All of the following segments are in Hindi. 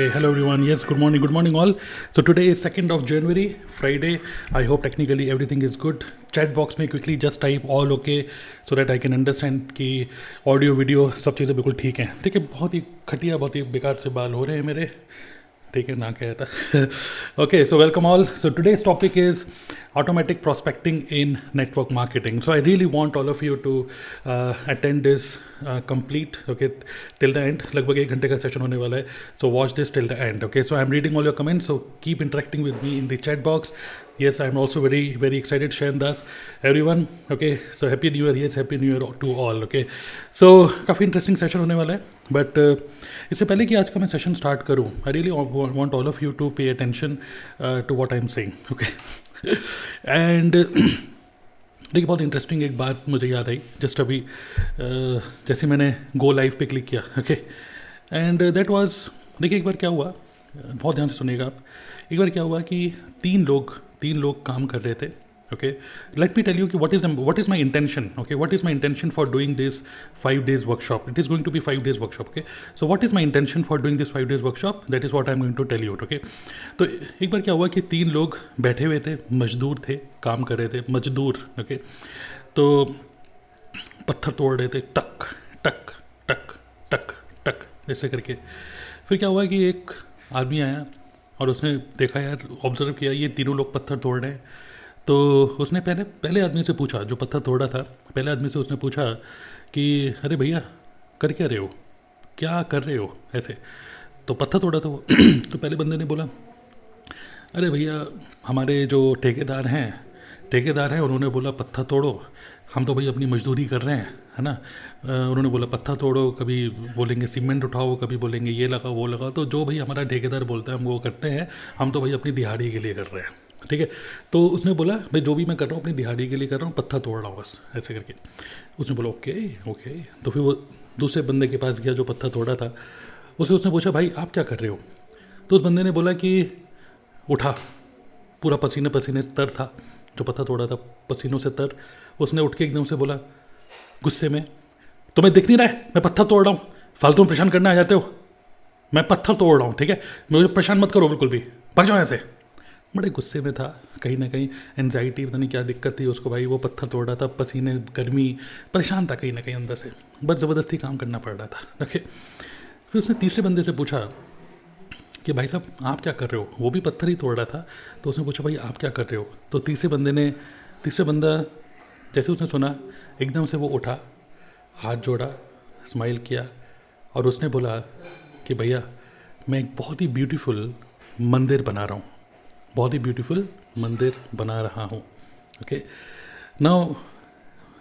Okay, hello everyone. Yes, good morning. Good morning, all. So today is 2nd of January, Friday. I hope technically everything is good. Chat box में quickly just type all okay so that I can understand कि audio video सब चीज़ें बिल्कुल ठीक हैं. ठीक है, बहुत ही घटिया, बहुत ही बेकार से बाल हो रहे हैं मेरे. ठीक है ना, क्या था. Okay, so welcome all. So today's topic is automatic prospecting in network marketing. So I really want all of you to attend this complete, okay, till the end. लगभग 1 घंटे का सेशन होने वाला है. So watch this till the end. Okay, so I'm reading all your comments. So keep interacting with me in the chat box. Yes, I'm also very excited. Shayan Das, everyone. Okay, so happy new year. Yes, happy new year to all. Okay, so काफ़ी इंटरेस्टिंग सेशन होने वाला है. बट इससे पहले कि आज का मैं सेशन स्टार्ट करूं, I really want all of you to pay attention to what I am saying. Okay, and देखिए, बहुत इंटरेस्टिंग एक बात मुझे याद आई जस्ट अभी जैसे मैंने गो लाइव पे क्लिक किया. ओके, एंड दैट वाज, देखिए एक बार क्या हुआ, बहुत ध्यान से सुनिएगा आप. एक बार क्या हुआ कि तीन लोग काम कर रहे थे. Okay, let me tell you what is my intention. Okay, what is my intention for doing this 5 days workshop? It is going to be 5 days workshop. Okay, so what is my intention for doing this 5 days workshop? That is what I'm going to tell you. Okay, तो एक बार क्या हुआ कि तीन लोग बैठे हुए थे, मजदूर थे, काम कर रहे थे, मजदूर. ओके, तो पत्थर तोड़ रहे थे, टक टक टक टक टक ऐसे करके. फिर क्या हुआ कि एक आदमी आया और उसने देखा, यार ऑब्जर्व किया, ये तीनों लोग पत्थर तोड़ रहे हैं. तो उसने पहले आदमी से पूछा, जो पत्थर तोड़ा था, पहले आदमी से उसने पूछा कि अरे भैया, कर क्या रहे हो, क्या कर रहे हो ऐसे. तो पत्थर तोड़ा था वो. तो पहले बंदे ने बोला, अरे भैया, हमारे जो ठेकेदार हैं उन्होंने बोला पत्थर तोड़ो, हम तो भाई अपनी मजदूरी कर रहे हैं, है ना. उन्होंने बोला पत्थर तोड़ो, कभी बोलेंगे सीमेंट उठाओ, कभी बोलेंगे ये लगाओ वो लगाओ, तो जो भाई हमारा ठेकेदार बोलता है हम वो करते हैं, हम तो भाई अपनी दिहाड़ी के लिए कर रहे हैं. ठीक है, तो उसने बोला भाई जो भी मैं कर रहा हूँ अपनी दिहाड़ी के लिए कर रहा हूँ, पत्थर तोड़ रहा हूँ बस, ऐसे करके. उसने बोला ओके. तो फिर वो दूसरे बंदे के पास गया जो पत्थर तोड़ा था. उसने पूछा, भाई आप क्या कर रहे हो. तो उस बंदे ने बोला कि उठा, पूरा पसीने से तर था, जो पत्थर तोड़ा था पसीनों से तर. उसने उठ के एकदम से बोला गुस्से में, तुम्हें दिख नहीं रहा है मैं पत्थर तोड़ रहा हूँ, फालतू में परेशान करने आ जाते हो, मैं पत्थर तोड़ रहा हूँ. ठीक है, मुझे परेशान मत करो बिल्कुल भी, भाग जाओ ऐसे. बड़े गुस्से में था, कहीं ना कहीं एनजाइटी, पता नहीं क्या दिक्कत थी उसको भाई. वो पत्थर तोड़ रहा था, पसीने, गर्मी, परेशान था कहीं ना कहीं अंदर से, बस ज़बरदस्ती काम करना पड़ रहा था. ओके, फिर उसने तीसरे बंदे से पूछा कि भाई साहब आप क्या कर रहे हो. वो भी पत्थर ही तोड़ रहा था. तो उसने पूछा, भाई आप क्या कर रहे हो. तो तीसरे बंदा जैसे उसने सुना, एकदम से वो उठा, हाथ जोड़ा, स्माइल किया और उसने बोला कि भैया मैं एक बहुत ही ब्यूटीफुल मंदिर बना रहा हूँ, बहुत ही ब्यूटीफुल मंदिर बना रहा हूँ. ओके, नाउ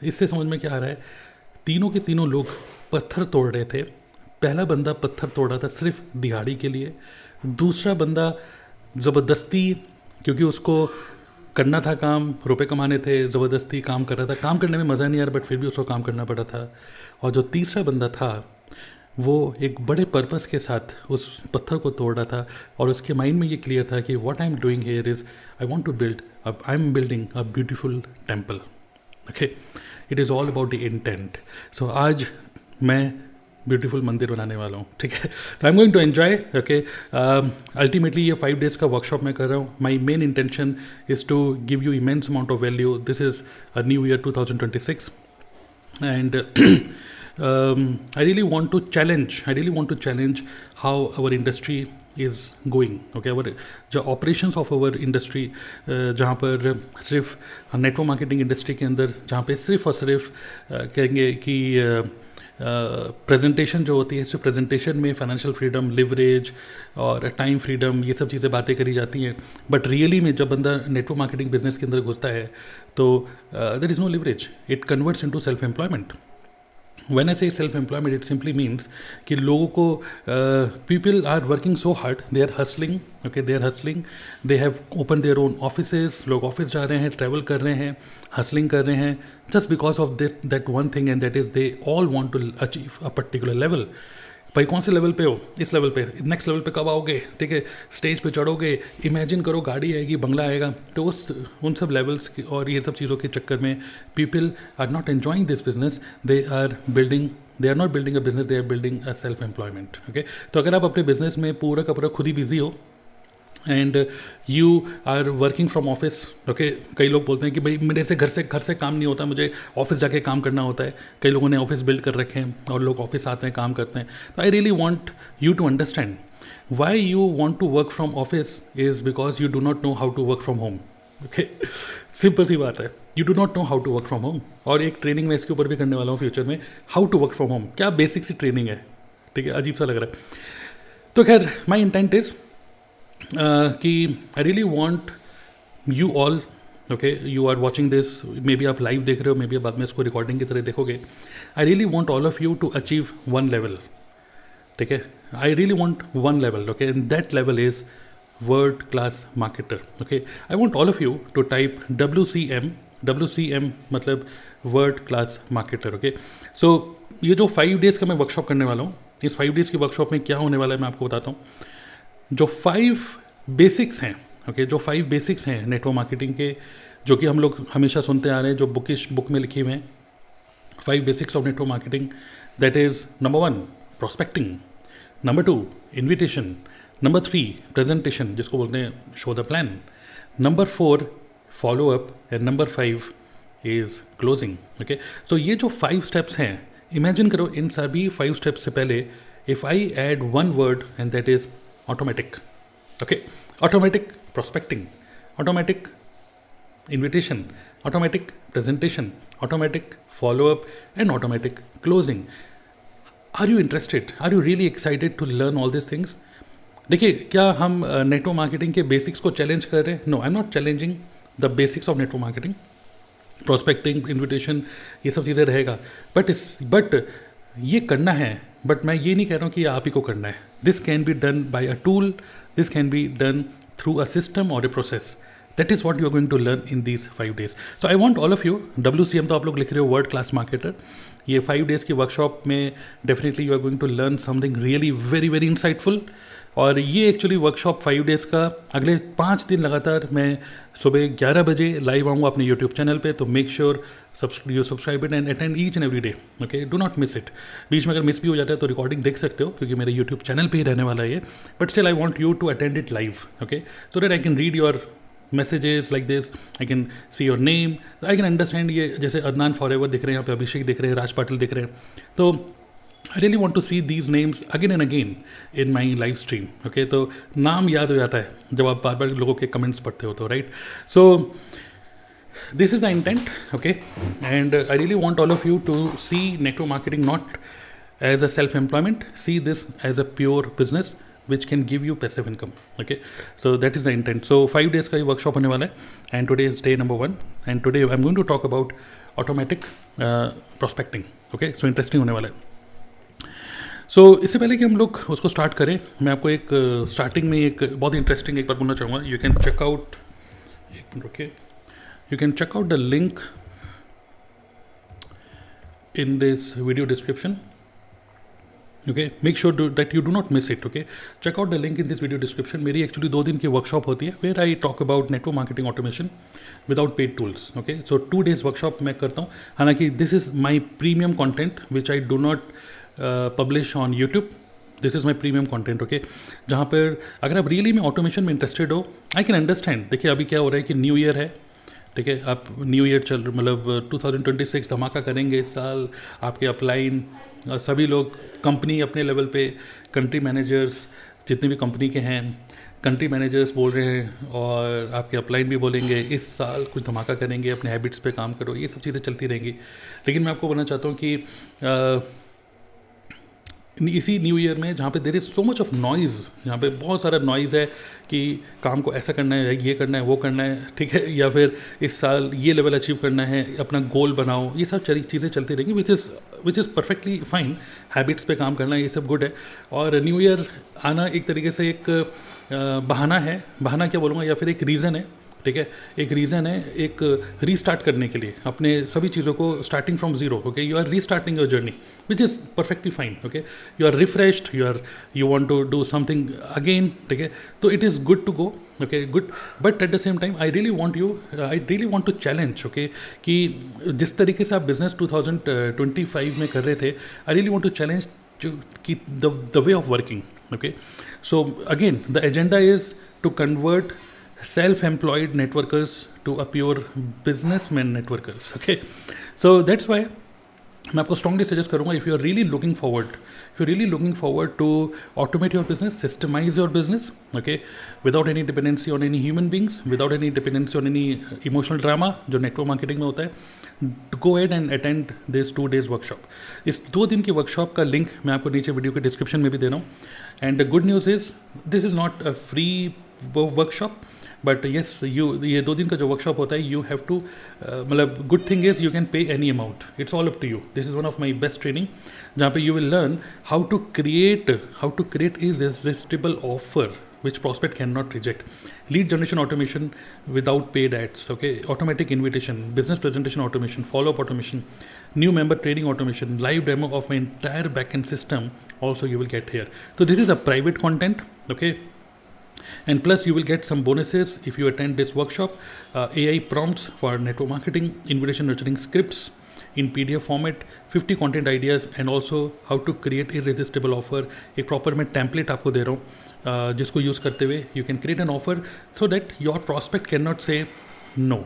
इससे समझ में क्या आ रहा है, तीनों के तीनों लोग पत्थर तोड़ रहे थे. पहला बंदा पत्थर तोड़ रहा था सिर्फ दिहाड़ी के लिए, दूसरा बंदा ज़बरदस्ती, क्योंकि उसको करना था काम, रुपए कमाने थे, ज़बरदस्ती काम कर रहा था. काम करने में मज़ा नहीं आ रहा, बट फिर भी उसको काम करना पड़ा था. और जो तीसरा बंदा था वो एक बड़े पर्पस के साथ उस पत्थर को तोड़ रहा था और उसके माइंड में ये क्लियर था कि what I am doing here is I am building a beautiful temple. Okay, it is all about the intent. So आज मैं ब्यूटीफुल मंदिर बनाने वाला हूँ. ठीक है, तो I am going to enjoy. Okay, ultimately ये 5 डेज़ का वर्कशॉप मैं कर रहा हूँ. My main intention is to give you immense amount of value. This is a new year 2026 and I really want to challenge how our industry is going. Okay, our जो operations of our industry, जहाँ पर सिर्फ नेटवर्क मार्केटिंग इंडस्ट्री के अंदर, जहाँ पे सिर्फ और सिर्फ कहेंगे कि प्रेजेंटेशन जो होती है, सिर्फ प्रेजेंटेशन में फाइनेंशियल फ्रीडम, लिवरेज और टाइम फ्रीडम, ये सब चीज़ें बातें करी जाती हैं. बट रियली में जब बंदा नेटवर्क मार्केटिंग बिजनेस के अंदर घुसता है तो there is no leverage, it converts into self employment. When I say self-employment, it simply means कि लोगों को people are working so hard, they are hustling. Okay, they are hustling. They have opened their own offices. लोग ऑफिस जा रहे हैं, ट्रैवल कर रहे हैं, hustling कर रहे हैं, just because of that one thing, and that is they all want to achieve a particular level. भाई कौन से लेवल पे हो, इस लेवल पे, नेक्स्ट लेवल पे कब आओगे, ठीक है, स्टेज पे चढ़ोगे, इमेजिन करो गाड़ी आएगी, बंगला आएगा। तो उन सब लेवल्स और ये सब चीज़ों के चक्कर में people are not enjoying this business, they are not building a business, they are building a self employment. Okay, तो अगर आप अपने बिजनेस में पूरा का पूरा खुद ही बिजी हो and you are working from office, okay, कई लोग बोलते हैं कि भाई मेरे से घर से काम नहीं होता, मुझे ऑफिस जाके काम करना होता है। कई लोगों ने ऑफिस बिल्ड कर रखे हैं और लोग ऑफिस आते हैं, काम करते हैं। तो I really want you to understand why you want to work from office is because you do not know how to work from home. Okay, simple सी बात है, you do not know how to work from home. और एक ट्रेनिंग मैं इसके ऊपर भी करने वाला हूँ फ्यूचर में, how to work from home. क्या बेसिक सी ट्रेनिंग है, ठीक है, अजीब सा लग रहा है। तो खैर माई इंटेंट इज़ कि I really want you all, okay, you are watching this, maybe आप लाइव देख रहे हो, मे बी बाद में इसको रिकॉर्डिंग की तरह देखोगे। I really want all of you to achieve one level, ठीक है, I really want one level, okay, and that level is world class marketer. Okay, I want all of you to type WCM मतलब world class marketer. Okay, so ये जो 5 डेज़ का मैं वर्कशॉप करने वाला हूँ, इस 5 डेज़ की वर्कशॉप में क्या होने वाला है मैं आपको बताता हूँ। जो 5 बेसिक्स हैं, ओके, जो 5 बेसिक्स हैं नेटवर्क मार्केटिंग के, जो कि हम लोग हमेशा सुनते आ रहे हैं, जो बुक में लिखे हुए हैं, 5 basics of network marketing, that is number 1 prospecting, number 2 invitation, number 3 presentation जिसको बोलते हैं show the plan, number 4 follow up and number 5 is closing. Okay, so ये जो 5 स्टेप्स हैं, इमेजिन करो इन सभी 5 स्टेप्स से पहले if I add one word and that is automatic. Okay, automatic prospecting, automatic invitation, automatic presentation, automatic follow-up and automatic closing. Are you interested? Are you really excited to learn all these things? देखिए, क्या हम नेटवर्क मार्केटिंग के बेसिक्स को चैलेंज कर रहे हैं? No, I am not challenging the basics of network marketing. Prospecting, invitation, ये सब चीज़ें रहेगा, बट ये करना है, बट मैं ये नहीं कह रहा हूँ कि आप ही को करना है। This can be done by a tool, this can be done through a system और a process. That is what you are going to learn in these 5 days. So I want all of you, WCM तो आप लोग लिख रहे हो, वर्ल्ड क्लास मार्केटर। ये 5 डेज़ की वर्कशॉप में definitely you are going to learn something really very very insightful. और ये एक्चुअली वर्कशॉप 5 डेज़ का, अगले 5 दिन लगातार मैं सुबह 11 बजे लाइव आऊँगा अपने यूट्यूब चैनल पे। तो make sure you subscribe it and attend each and every day. Okay, do not miss it. बीच में अगर मिस भी हो जाता है तो रिकॉर्डिंग देख सकते हो, क्योंकि मेरे यूट्यूब चैनल पे ही रहने वाला है ये। But still I want you to attend it live, okay, so that I can read your messages like this, I can see your name, I can understand. ये जैसे अदनान फॉरएवर दिख रहे हैं यहाँ पे, अभिषेक दिख रहे हैं, राज पाटिल दिख रहे हैं। तो I really want to see these names again and again in my live stream. Okay, तो नाम याद हो जाता है जब आप बार बार लोगों के कमेंट्स पढ़ते हो तो, right? So this is the intent, okay, and I really want all of you to see network marketing not as a self-employment, see this as a pure business which can give you passive income. Okay, so that is the intent. So 5 days का ये वर्कशॉप होने वाला है and today is day number 1 and today I'm going to talk about automatic prospecting. Okay, so interesting होने वाला है। सो इससे पहले कि हम लोग उसको स्टार्ट करें, मैं आपको एक स्टार्टिंग में एक बहुत इंटरेस्टिंग एक बात बोलना चाहूँगा। यू कैन चेक आउट, एक मिनट रुकिए, you can check out the link in this video description. Okay, make sure that you do not miss it. Okay, check out the link in this video description. मेरी एक्चुअली 2 दिन की वर्कशॉप होती है where I talk about network marketing automation without paid tools. Okay, so 2 days workshop मैं करता हूँ। हालांकि this is my premium content which I do not publish on YouTube. This is my premium content. Okay, जहाँ पर अगर आप रियली में ऑटोमेशन में इंटरेस्टेड हो, आई कैन अंडरस्टैंड। देखिए अभी क्या हो रहा है कि न्यू ईयर है, ठीक है, आप न्यू ईयर मतलब 2026 धमाका करेंगे इस साल। आपके अपलाइन सभी लोग, कंपनी अपने लेवल पे, कंट्री मैनेजर्स जितने भी कंपनी के हैं, कंट्री मैनेजर्स बोल रहे हैं और आपके अपलाइन भी बोलेंगे इस साल कुछ धमाका करेंगे, अपने हैबिट्स पे काम करो, ये सब चीज़ें चलती रहेंगी। लेकिन मैं आपको बोलना चाहता हूँ कि इसी न्यू ईयर में जहाँ पे there is so much of noise, यहाँ पे बहुत सारा नॉइज़ है कि काम को ऐसा करना है, ये करना है, वो करना है, ठीक है, या फिर इस साल ये लेवल अचीव करना है, अपना गोल बनाओ, ये सब चीज़ें चलती रहेंगी विच इज़ परफेक्टली फाइन। हैबिट्स पे काम करना, ये सब गुड है। और न्यू ईयर आना एक तरीके से एक बहाना है, बहाना क्या बोलूँगा, या फिर एक रीज़न है ठीक है, एक रीज़न है एक रीस्टार्ट करने के लिए अपने सभी चीज़ों को starting from zero. Okay, you are restarting your journey which is perfectly fine. Okay, you are refreshed, you want to do something again. ठीक है, तो it is good to go. Okay, good, but at the same time I really want to challenge. Okay, कि जिस तरीके से आप बिजनेस 2025 में कर रहे थे, I really want to challenge कि the way of working. Okay, so again the agenda is to convert self-employed networkers to a pure businessman networkers. Okay, so that's why मैं आपको strongly suggest करूँगा, if you are really looking forward to automate your business, systemize your business, okay, without any dependency on any human beings, without any dependency on any emotional drama जो network marketing में होता है, to go ahead and attend this 2 days workshop. इस 2 दिन की वर्कशॉप का लिंक मैं आपको नीचे वीडियो के डिस्क्रिप्शन में भी दे रहा हूँ. And the good news is this is not a free workshop, but yes ये 2 दिन का जो वर्कशॉप होता है, यू हैव टू मतलब good thing is you can pay any amount. It's all up to you. This is one of my best training जहाँ पे you will learn how to create irresistible offer which prospect cannot reject, lead generation automation without paid ads, okay, automatic invitation, business presentation automation, follow-up automation, new member training automation, live demo of my entire backend system also you will get here. So this is a private content, okay, and plus you will get some bonuses if you attend this workshop. AI prompts for network marketing, invitation nurturing scripts in PDF format, 50 content ideas, and also how to create irresistible offer. एक proper मैं template आपको दे रहा हूँ जिसको यूज़ करते हुए you can create an offer so that your prospect can not say no.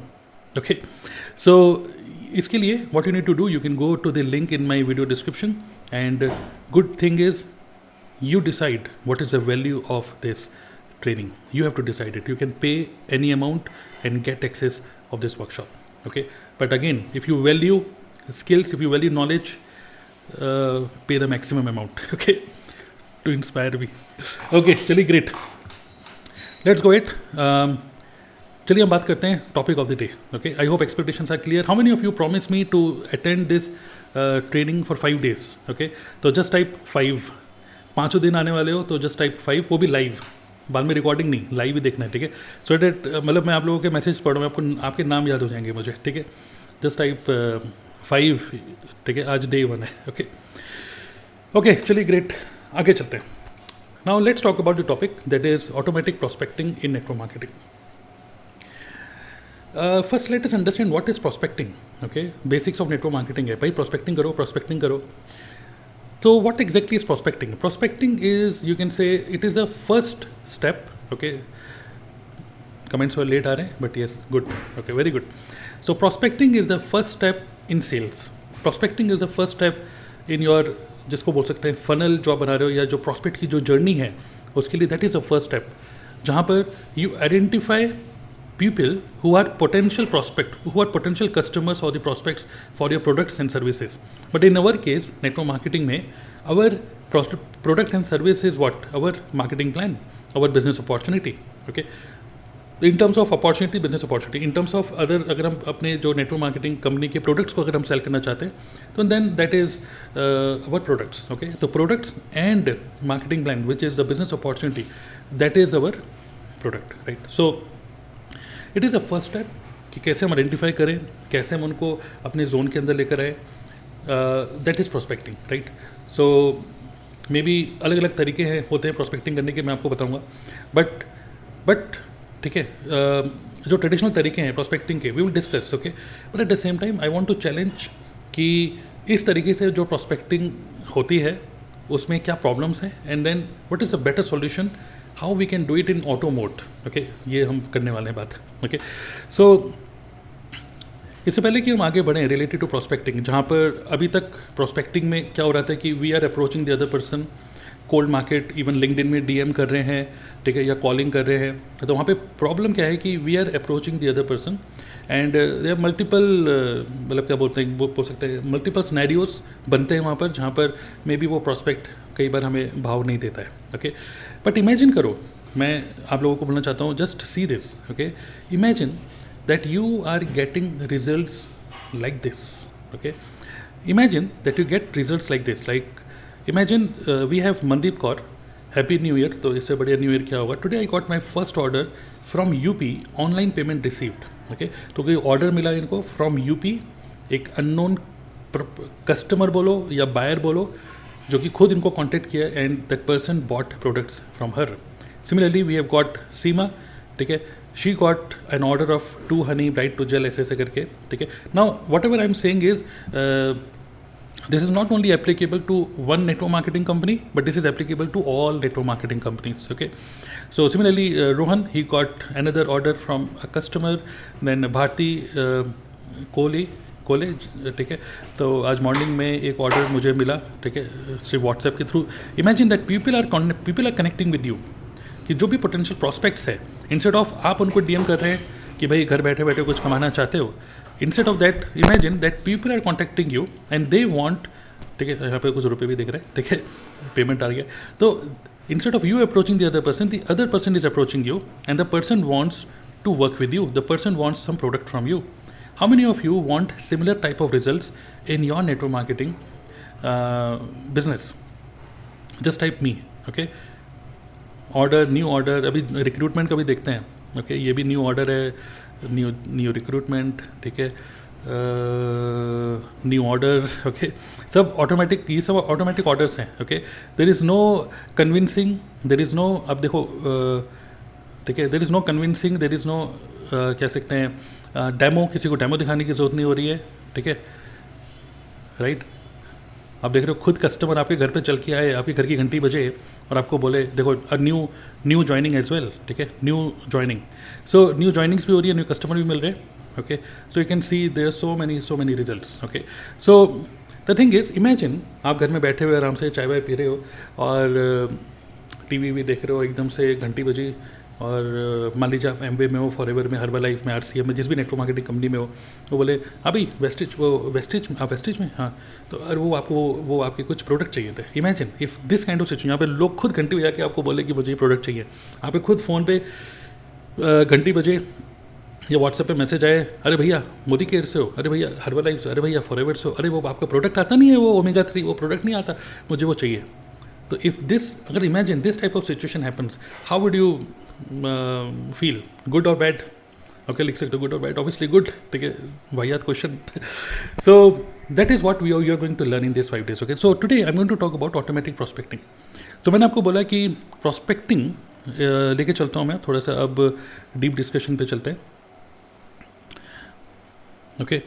Okay, so इसके लिए what you need to do, you can go to the link in my video description. And good thing is you decide what is the value of this training. You have to decide it. You can pay any amount and get access of this workshop. Okay, but again, if you value skills, if you value knowledge, pay the maximum amount. Okay, to inspire me. Okay, चलिए great. Let's go it. चलिए हम बात करते हैं topic of the day. Okay, I hope expectations are clear. How many of you promise me to attend this training for 5 days? Okay, तो जस्ट टाइप 5. 5 दिन आने वाले हो तो जस्ट टाइप 5, वो भी लाइव, बाद में रिकॉर्डिंग नहीं, लाइव ही देखना है. ठीक है, सो डेट मतलब मैं आप लोगों के मैसेज पढ़ रहा हूँ, आपको आपके नाम याद हो जाएंगे मुझे. ठीक है, जस्ट टाइप 5. ठीक है, आज day 1 है. ओके ओके, चलिए ग्रेट, आगे चलते हैं. Now let's talk about the topic that is automatic prospecting in network marketing. First let us understand what is prospecting. Okay, basics of network marketing है भाई, प्रोस्पेक्टिंग करो. So what exactly is prospecting? Prospecting is, you can say, it is the first step. Okay, comments were late आ रहे हैं, but yes, good. Okay, very good. So prospecting is the first step in sales. Prospecting is the first step in your, जिसको बोल सकते हैं funnel जो आप बना रहे हो, या जो prospect की जो journey है उसके लिए, that is the first step. जहाँ पर you identify people who are potential customers or the prospects for your products and services. But in our case, network marketing में, our product and service is what? Our marketing plan, our business opportunity. Okay, in terms of opportunity, business opportunity. In terms of other, अगर हम अपने जो network marketing company के products को अगर हम sell करना चाहते हैं, तो then that is our products. Okay, तो products and marketing plan, which is the business opportunity, that is our product, right? So it is a first step कि कैसे हम आइडेंटिफाई करें, कैसे हम उनको अपने जोन के अंदर लेकर आए. That is prospecting, right? So may be अलग अलग तरीके हैं होते हैं प्रोस्पेक्टिंग करने के, मैं आपको बताऊंगा. बट ठीक है, जो ट्रेडिशनल तरीके हैं प्रोस्पेक्टिंग के, we will discuss. Okay, but at the same time I want to challenge कि इस तरीके से जो प्रोस्पेक्टिंग होती है उसमें क्या प्रॉब्लम्स हैं, and then what is a better solution, how we can do it in auto mode. Okay, ये हम करने वाले हैं बात. ओके, सो इससे पहले कि हम आगे बढ़ें रिलेटेड टू प्रोस्पेक्टिंग, जहाँ पर अभी तक प्रोस्पेक्टिंग में क्या हो रहा था कि we are approaching the other person, cold market, even LinkedIn में डीएम कर रहे हैं, ठीक है, या कॉलिंग कर रहे हैं. तो वहाँ पे प्रॉब्लम क्या है कि we are approaching the other person and they are multiple, मतलब क्या बोलते हैं, बोल सकते हैं मल्टीपल सिनेरियोज बनते हैं वहाँ पर, जहाँ पर मे बी वो प्रोस्पेक्ट कई बार हमें भाव नहीं देता है. ओके, बट इमेजिन करो, मैं आप लोगों को बोलना चाहता हूँ, just see this. Okay, imagine that you are getting results like this. Okay, imagine that you get results like this. Like imagine we have Mandeep Kaur, happy new year. तो इससे बढ़िया न्यू ईयर क्या होगा. Today I got my first order from UP online payment received. Okay, तो कोई ऑर्डर मिला इनको फ्रॉम यूपी, एक अननोन कस्टमर बोलो या बायर बोलो, जो कि खुद इनको कॉन्टेक्ट किया and that person bought products from her. Similarly we have got Seema, ठीक है, she got an order of 2 honey bright to gel, ऐसे ऐसे करके, ठीक है। Now whatever I am saying is this is not only applicable to one network marketing company, but this is applicable to all network marketing companies. Okay, so similarly Rohan, he got another order from a customer, then Bharti कोले, ठीक है। तो आज मॉर्निंग में एक ऑर्डर मुझे मिला, ठीक है, सिर्फ व्हाट्सएप के through. Imagine that people are connecting with you, कि जो भी पोटेंशियल प्रॉस्पेक्ट्स है, इंस्टेड ऑफ आप उनको डीएम कर रहे हैं कि भाई घर बैठे बैठे कुछ कमाना चाहते हो, instead of that imagine that people are contacting you and they want, ठीक है, यहाँ पे कुछ रुपये भी दिख रहे हैं, ठीक है, पेमेंट आ गया। तो instead of you approaching the other person is approaching you and the person wants to work with you, the person wants some product from you. How many of you want similar type of results in your network marketing business? Just type me, okay? Order, new order, अभी रिक्रूटमेंट का भी देखते हैं, ओके, ये भी न्यू ऑर्डर है, न्यू रिक्रूटमेंट, ठीक है, न्यू ऑर्डर, ओके, सब ऑटोमेटिक, ये सब ऑटोमेटिक ऑर्डर्स हैं, okay. There is no convincing, there is no, अब देखो, ठीक है, there is no convincing, there is no, कह सकते हैं, डेमो, किसी को डेमो दिखाने की ज़रूरत नहीं हो रही है, ठीक है, राइट। आप देख रहे हो खुद कस्टमर आपके घर पे चल के आए, आपके घर की घंटी बजे और आपको बोले देखो न्यू ज्वाइनिंग एज वेल, ठीक है, new joining, so new joinings भी हो रही है, न्यू कस्टमर भी मिल रहे हैं, okay. So you can see there so many results, okay. So the thing is, imagine आप घर में बैठे हुए आराम से चाय वाय पी रहे हो और टीवी भी देख रहे हो, एकदम से घंटी बजी और मान लीजिए आप एमवे में हो, फॉरएवर में, हर्बल लाइफ में, आरसीएम में, जिस भी नेटवर्क मार्केटिंग कंपनी में हो, वो बोले अभी वेस्टेज आप वेस्टेज में, हाँ, तो और वो आपके कुछ प्रोडक्ट चाहिए थे। Imagine if this kind of situation, यहाँ पे लोग खुद घंटी बजा के आपको बोले कि मुझे ये प्रोडक्ट चाहिए, आप पे खुद फ़ोन पे घंटी बजे या व्हाट्सएप पे मैसेज आए, अरे भैया मोदी केयर से हो, अरे भैया हर्बल लाइफ से, अरे भैया फॉरएवर से हो, अरे वो आपका प्रोडक्ट आता नहीं है, वो ओमेगा 3 वो प्रोडक्ट नहीं आता, मुझे वो चाहिए। तो इफ़ दिस, अगर imagine this type of situation happens, how would you feel, good और बैड? ओके, लिख सकते हो गुड और बैड, ऑब्वियसली गुड, ठीक है, वाहियात question. So that is what you are going to learn in this 5 days, okay. So today I am going to talk about automatic prospecting. तो मैंने आपको बोला कि प्रॉस्पेक्टिंग लेके चलता हूँ मैं थोड़ा सा, अब डीप डिस्कशन पे चलते हैं, ओके।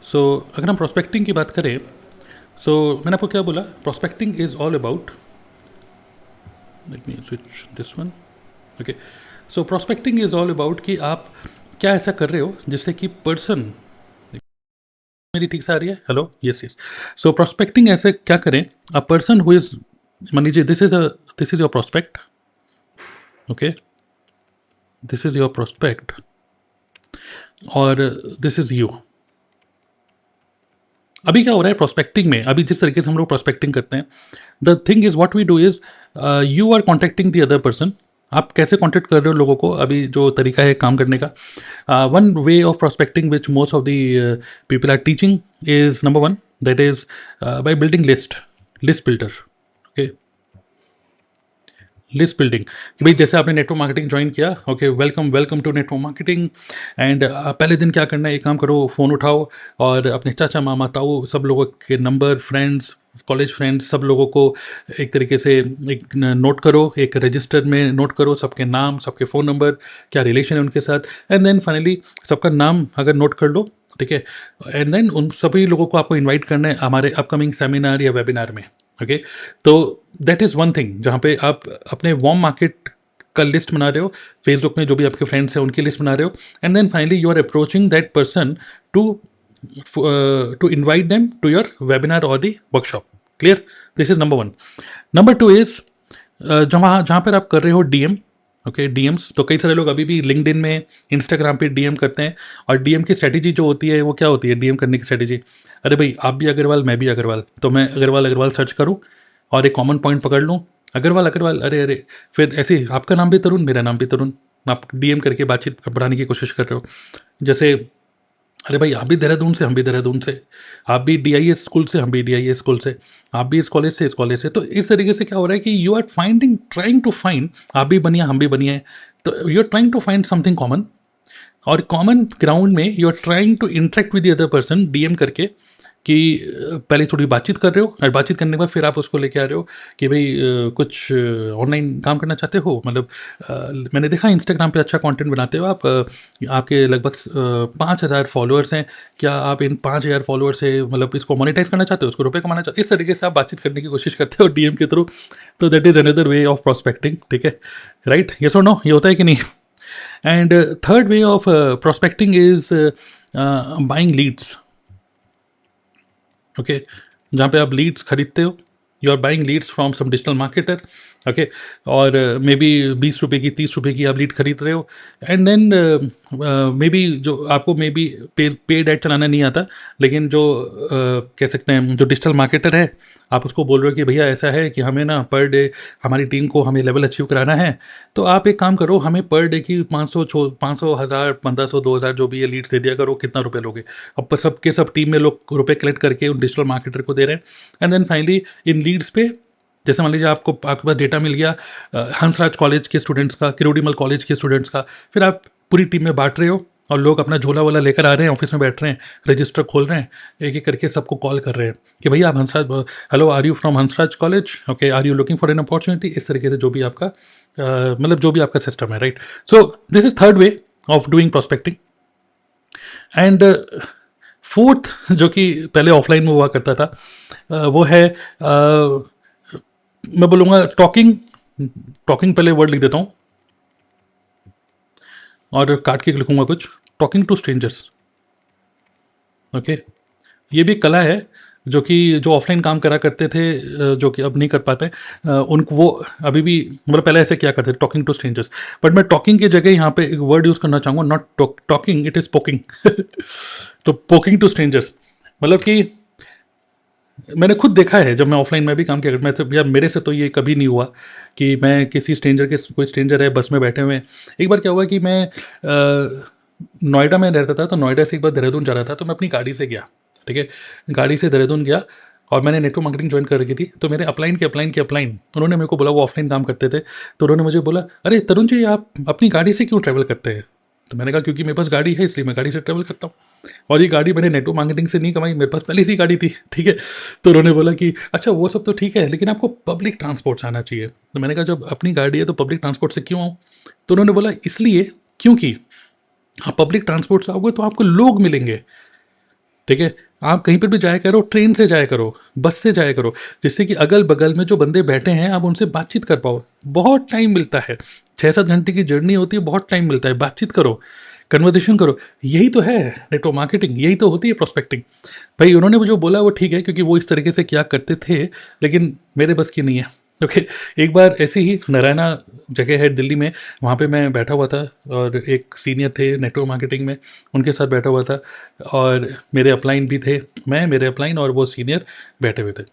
सो अगर हम प्रॉस्पेक्टिंग की बात करें, सो मैंने आपको क्या बोला, prospecting is all about, let me switch this one, okay, so prospecting is all about कि आप क्या ऐसा कर रहे हो जिससे कि पर्सन, मेरी ठीक से आ रही है, हेलो, यस यस। सो prospecting ऐसे क्या करें, अ पर्सन हु इज, मान लीजिए this is your prospect, okay, this is your prospect और दिस इज यू। अभी क्या हो रहा है प्रोस्पेक्टिंग में, अभी जिस तरीके से हम लोग प्रोस्पेक्टिंग करते हैं, the thing is what we do is you are contacting the other person. आप कैसे कॉन्टेक्ट कर रहे हो लोगों को, अभी जो तरीका है काम करने का, one way of prospecting which most of the people are teaching is, number one, that is by building list builder, okay, list building, कि भाई जैसे आपने नेटवर्क मार्केटिंग ज्वाइन किया, okay, welcome to network marketing, and पहले दिन क्या करना है, एक काम करो, फ़ोन उठाओ और अपने चाचा मामा ताऊ सब लोगों के नंबर, फ्रेंड्स, कॉलेज फ्रेंड्स, सब लोगों को एक तरीके से एक नोट करो, एक रजिस्टर में नोट करो, सबके नाम, सबके फ़ोन नंबर, क्या रिलेशन है उनके साथ, एंड देन फाइनली सबका नाम अगर नोट कर लो, ठीक है, एंड देन उन सभी लोगों को आपको इन्वाइट करना है हमारे अपकमिंग सेमिनार या वेबिनार में, ओके। तो दैट इज़ वन थिंग जहाँ पे आप अपने वार्म मार्केट का लिस्ट बना रहे हो, फेसबुक में जो भी आपके फ्रेंड्स हैं उनकी लिस्ट बना रहे हो, and then finally you are approaching that person to invite them to your webinar or the workshop. Clear? This is number one. Number two is जहाँ पर आप कर रहे हो डीएम, ओके, डीएम्स। तो कई सारे लोग अभी भी लिंक्डइन में, इंस्टाग्राम पे डीएम करते हैं, और डीएम की स्ट्रैटेजी जो होती है वो क्या होती है, डीएम करने की स्ट्रैटेजी, अरे भाई आप भी अग्रवाल, मैं भी अग्रवाल, तो मैं अग्रवाल सर्च करूँ और एक कॉमन पॉइंट पकड़ लूँ, अग्रवाल, अरे फिर ऐसे आपका नाम भी तरुण, मेरा नाम भी तरुण, आप डीएम करके बातचीत बढ़ाने की कोशिश कर रहे हो। जैसे अरे भाई आप भी देहरादून से, हम भी देहरादून से, आप भी DIS स्कूल से, हम भी DIS स्कूल से, आप भी इस कॉलेज से, इस कॉलेज से। तो इस तरीके से क्या हो रहा है कि you are finding, trying to find, आप भी बनिए हम भी बनिए, तो you are trying to find something common, और कॉमन ग्राउंड में you are trying to interact with the other person DM करके, कि पहले थोड़ी बातचीत कर रहे हो, और बातचीत करने के बाद फिर आप उसको लेके आ रहे हो कि भाई कुछ ऑनलाइन काम करना चाहते हो, मतलब मैंने देखा इंस्टाग्राम पे अच्छा कंटेंट बनाते हो आप, आपके लगभग 5,000 फॉलोअर्स हैं, क्या आप इन 5,000 फॉलोअर्स से मतलब इसको मोनेटाइज करना चाहते हो, उसको रुपये कमाना चाहते हो, इस तरीके से आप बातचीत करने की कोशिश करते हो DM के थ्रू। तो that is another way of prospecting, ठीक है, राइट, यस और नो, ये होता है कि नहीं? And third way of prospecting is buying leads, okay, जहाँ पे आप लीड्स खरीदते हो, you are buying leads from some digital marketer, okay, और मे बी 20 रुपये की, 30 रुपये की आप लीड खरीद रहे हो, एंड देन मे बी जो आपको मे बी पेड ऐड चलाना नहीं आता, लेकिन जो कह सकते हैं जो डिजिटल मार्केटर है, आप उसको बोल रहे हो कि भैया ऐसा है कि हमें ना पर डे हमारी टीम को हमें लेवल अचीव कराना है, तो आप एक काम करो, हमें पर डे की 500 1000 1500 2000 जो भी ये लीड्स दे दिया करो, कितना रुपये लोगे? अब सबके सब टीम में लोग रुपये कलेक्ट करके उन डिजिटल मार्केटर को दे रहे हैं, एंड देन फाइनली इन लीड्स पे, जैसे मान लीजिए आपके पास डेटा मिल गया हंसराज कॉलेज के स्टूडेंट्स का, किरोड़ीमल कॉलेज के स्टूडेंट्स का, फिर आप पूरी टीम में बांट रहे हो, और लोग अपना झोला वाला लेकर आ रहे हैं, ऑफिस में बैठ रहे हैं, रजिस्टर खोल रहे हैं, एक एक करके सबको कॉल कर रहे हैं कि भैया आप Hansraj, hello are you from Hansraj college, okay, are you looking for an opportunity, इस तरीके से जो भी आपका मतलब जो भी आपका सिस्टम है, right. So this is third way of doing prospecting. And fourth, जो कि पहले ऑफलाइन में हुआ करता था, वो है मैं बोलूँगा टॉकिंग, टॉकिंग पहले वर्ड लिख देता हूँ और काट के लिखूंगा कुछ, टॉकिंग टू स्ट्रेंजर्स, ओके। ये भी एक कला है जो कि जो ऑफलाइन काम करा करते थे, जो कि अब नहीं कर पाते, उनको वो अभी भी मतलब पहले ऐसे क्या करते थे, टॉकिंग टू स्ट्रेंजर्स, बट मैं टॉकिंग की जगह यहाँ पे एक वर्ड यूज़ करना चाहूँगा, not talking, it is poking. तो पोकिंग टू स्ट्रेंजर्स मतलब कि मैंने खुद देखा है, जब मैं ऑफलाइन में भी काम किया, मैं तो यार मेरे से तो ये कभी नहीं हुआ कि मैं किसी स्ट्रेंजर के, कोई स्ट्रेंजर है बस में बैठे हुए हैं। एक बार क्या हुआ कि मैं नोएडा में रहता था, तो नोएडा से एक बार देहरादून जा रहा था, तो मैं अपनी गाड़ी से गया, ठीक है, गाड़ी से देहरादून गया, और मैंने नेटवर्क मार्केटिंग ज्वाइन कर रखी थी, तो मेरे अपलाइन उन्होंने मेरे को बोला, वो ऑफलाइन काम करते थे, तो उन्होंने मुझे बोला, अरे तरुण जी आप अपनी गाड़ी से क्यों ट्रैवल करते हैं? तो मैंने कहा क्योंकि मेरे पास गाड़ी है, इसलिए मैं गाड़ी से ट्रैवल करता हूँ, और ये गाड़ी मैंने नेटवर्क मार्केटिंग से नहीं कमाई, मेरे पास पहले से ही गाड़ी थी, ठीक है। तो उन्होंने बोला कि अच्छा वो सब तो ठीक है, लेकिन आपको पब्लिक ट्रांसपोर्ट से आना चाहिए। तो मैंने कहा जब अपनी गाड़ी है तो पब्लिक ट्रांसपोर्ट से क्यों आऊँ? तो उन्होंने बोला इसलिए क्योंकि आप पब्लिक ट्रांसपोर्ट से आओगे तो आपको लोग मिलेंगे, ठीक है, आप कहीं पर भी जाया करो, ट्रेन से जाया करो, बस से जाया करो, जिससे कि अगल बगल में जो बंदे बैठे हैं आप उनसे बातचीत कर पाओ। बहुत टाइम मिलता है, 6-7 घंटे की जर्नी होती है, बहुत टाइम मिलता है, बातचीत करो, कन्वर्सेशन करो, यही तो है नेटवर्क मार्केटिंग, यही तो होती है प्रोस्पेक्टिंग। भाई उन्होंने मुझे बोला वो ठीक है, क्योंकि वो इस तरीके से क्या करते थे, लेकिन मेरे बस की नहीं है, ओके। एक बार ऐसे ही नारायणा जगह है दिल्ली में, वहाँ पे मैं बैठा हुआ था, और एक सीनियर थे नेटवर्क मार्केटिंग में, उनके साथ बैठा हुआ था, और मेरे अपलाइन भी थे, मैं, मेरे अपलाइन और वो सीनियर बैठे हुए थे।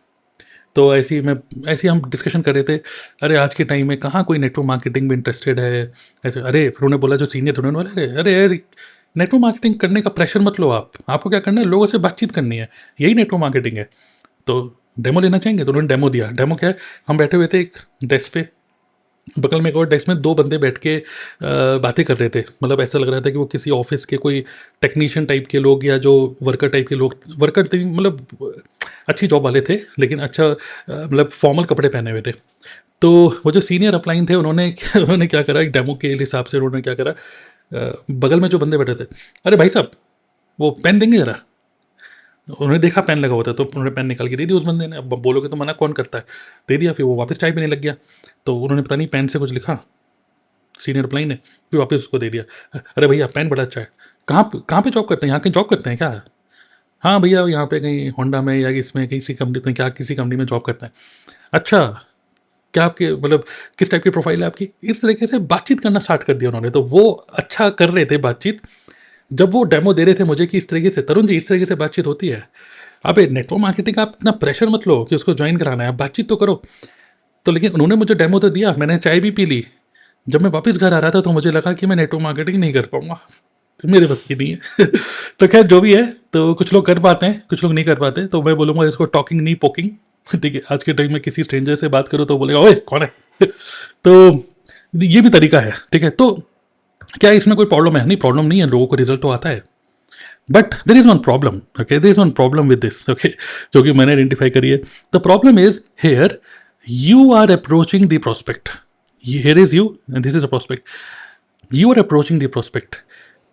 तो ऐसे ही हम डिस्कशन कर रहे थे, अरे आज के टाइम में कहाँ कोई नेटवर्क मार्केटिंग में इंटरेस्टेड है, ऐसे, अरे फिर उन्होंने बोला, जो सीनियर थे उन्होंने बोला, अरे अरे अरे नेटवर्क मार्केटिंग करने का प्रेशर मत लो, आपको क्या करना है, लोगों से बातचीत करनी है, यही नेटवर्क मार्केटिंग है, तो डेमो लेना चाहेंगे? तो उन्होंने डेमो दिया। डेमो क्या है, हम बैठे हुए थे एक डेस्क पे, बगल में एक और डेस्क में दो बंदे बैठ के बातें कर रहे थे, मतलब ऐसा लग रहा था कि वो किसी ऑफिस के कोई टेक्नीशियन टाइप के लोग, या जो वर्कर टाइप के लोग, वर्कर थे मतलब अच्छी जॉब वाले थे, लेकिन अच्छा मतलब फॉर्मल कपड़े पहने हुए थे। तो वो जो सीनियर अपलाइन थे, उन्होंने क्या करा, एक डेमो के हिसाब से उन्होंने क्या करा, बगल में जो बंदे बैठे थे, अरे भाई साहब वो पेन देंगे ज़रा। उन्होंने देखा पेन लगा हुआ था, तो उन्होंने पेन निकाल के दे दी उस बंदे ने। अब बोलोगे तो मना कौन करता है, दे दिया, फिर वो वापस टाइप नहीं लग गया, तो उन्होंने पता नहीं पेन से कुछ लिखा, सीनियर अप्लाई ने, फिर वापस उसको दे दिया। अरे भैया पेन बड़ा अच्छा है, कहाँ पे जॉब करते हैं, यहाँ कहीं जॉब करते हैं क्या? हाँ भैया यहाँ पे कहीं होंडा में, या इसमें किसी कंपनी में, क्या किसी कंपनी में जॉब करते हैं। अच्छा, क्या आपके मतलब किस टाइप की प्रोफाइल है आपकी? इस तरीके से बातचीत करना स्टार्ट कर दिया उन्होंने। तो वो अच्छा कर रहे थे बातचीत, जब वो डेमो दे रहे थे मुझे कि इस तरीके से, तरुण जी इस तरीके से बातचीत होती है। अबे नेटवर्क मार्केटिंग आप इतना प्रेशर मत लो कि उसको ज्वाइन कराना है, आप बातचीत तो करो। तो लेकिन उन्होंने मुझे डेमो तो दिया, मैंने चाय भी पी ली। जब मैं वापस घर आ रहा था तो मुझे लगा कि मैं नेटवर्क मार्केटिंग नहीं कर पाऊंगा। मेरे बस की नहीं है। तो खैर जो भी है, तो कुछ लोग कर पाते हैं, कुछ लोग नहीं कर पाते, तो मैं बोलूँगा इसको टॉकिंग नहीं पोकिंग। ठीक है, आज के टाइम में किसी स्ट्रेंजर से बात करो तो बोलेगा ओए कौन है। तो ये भी तरीका है, ठीक है। तो क्या इसमें कोई प्रॉब्लम है? नहीं, प्रॉब्लम नहीं है, लोगों को रिजल्ट तो आता है। But there is one problem, okay, there is one problem with this, okay, जो कि मैंने आइडेंटिफाई करी है। The problem is here you are approaching the prospect, here is you and this is a prospect, you are approaching the prospect,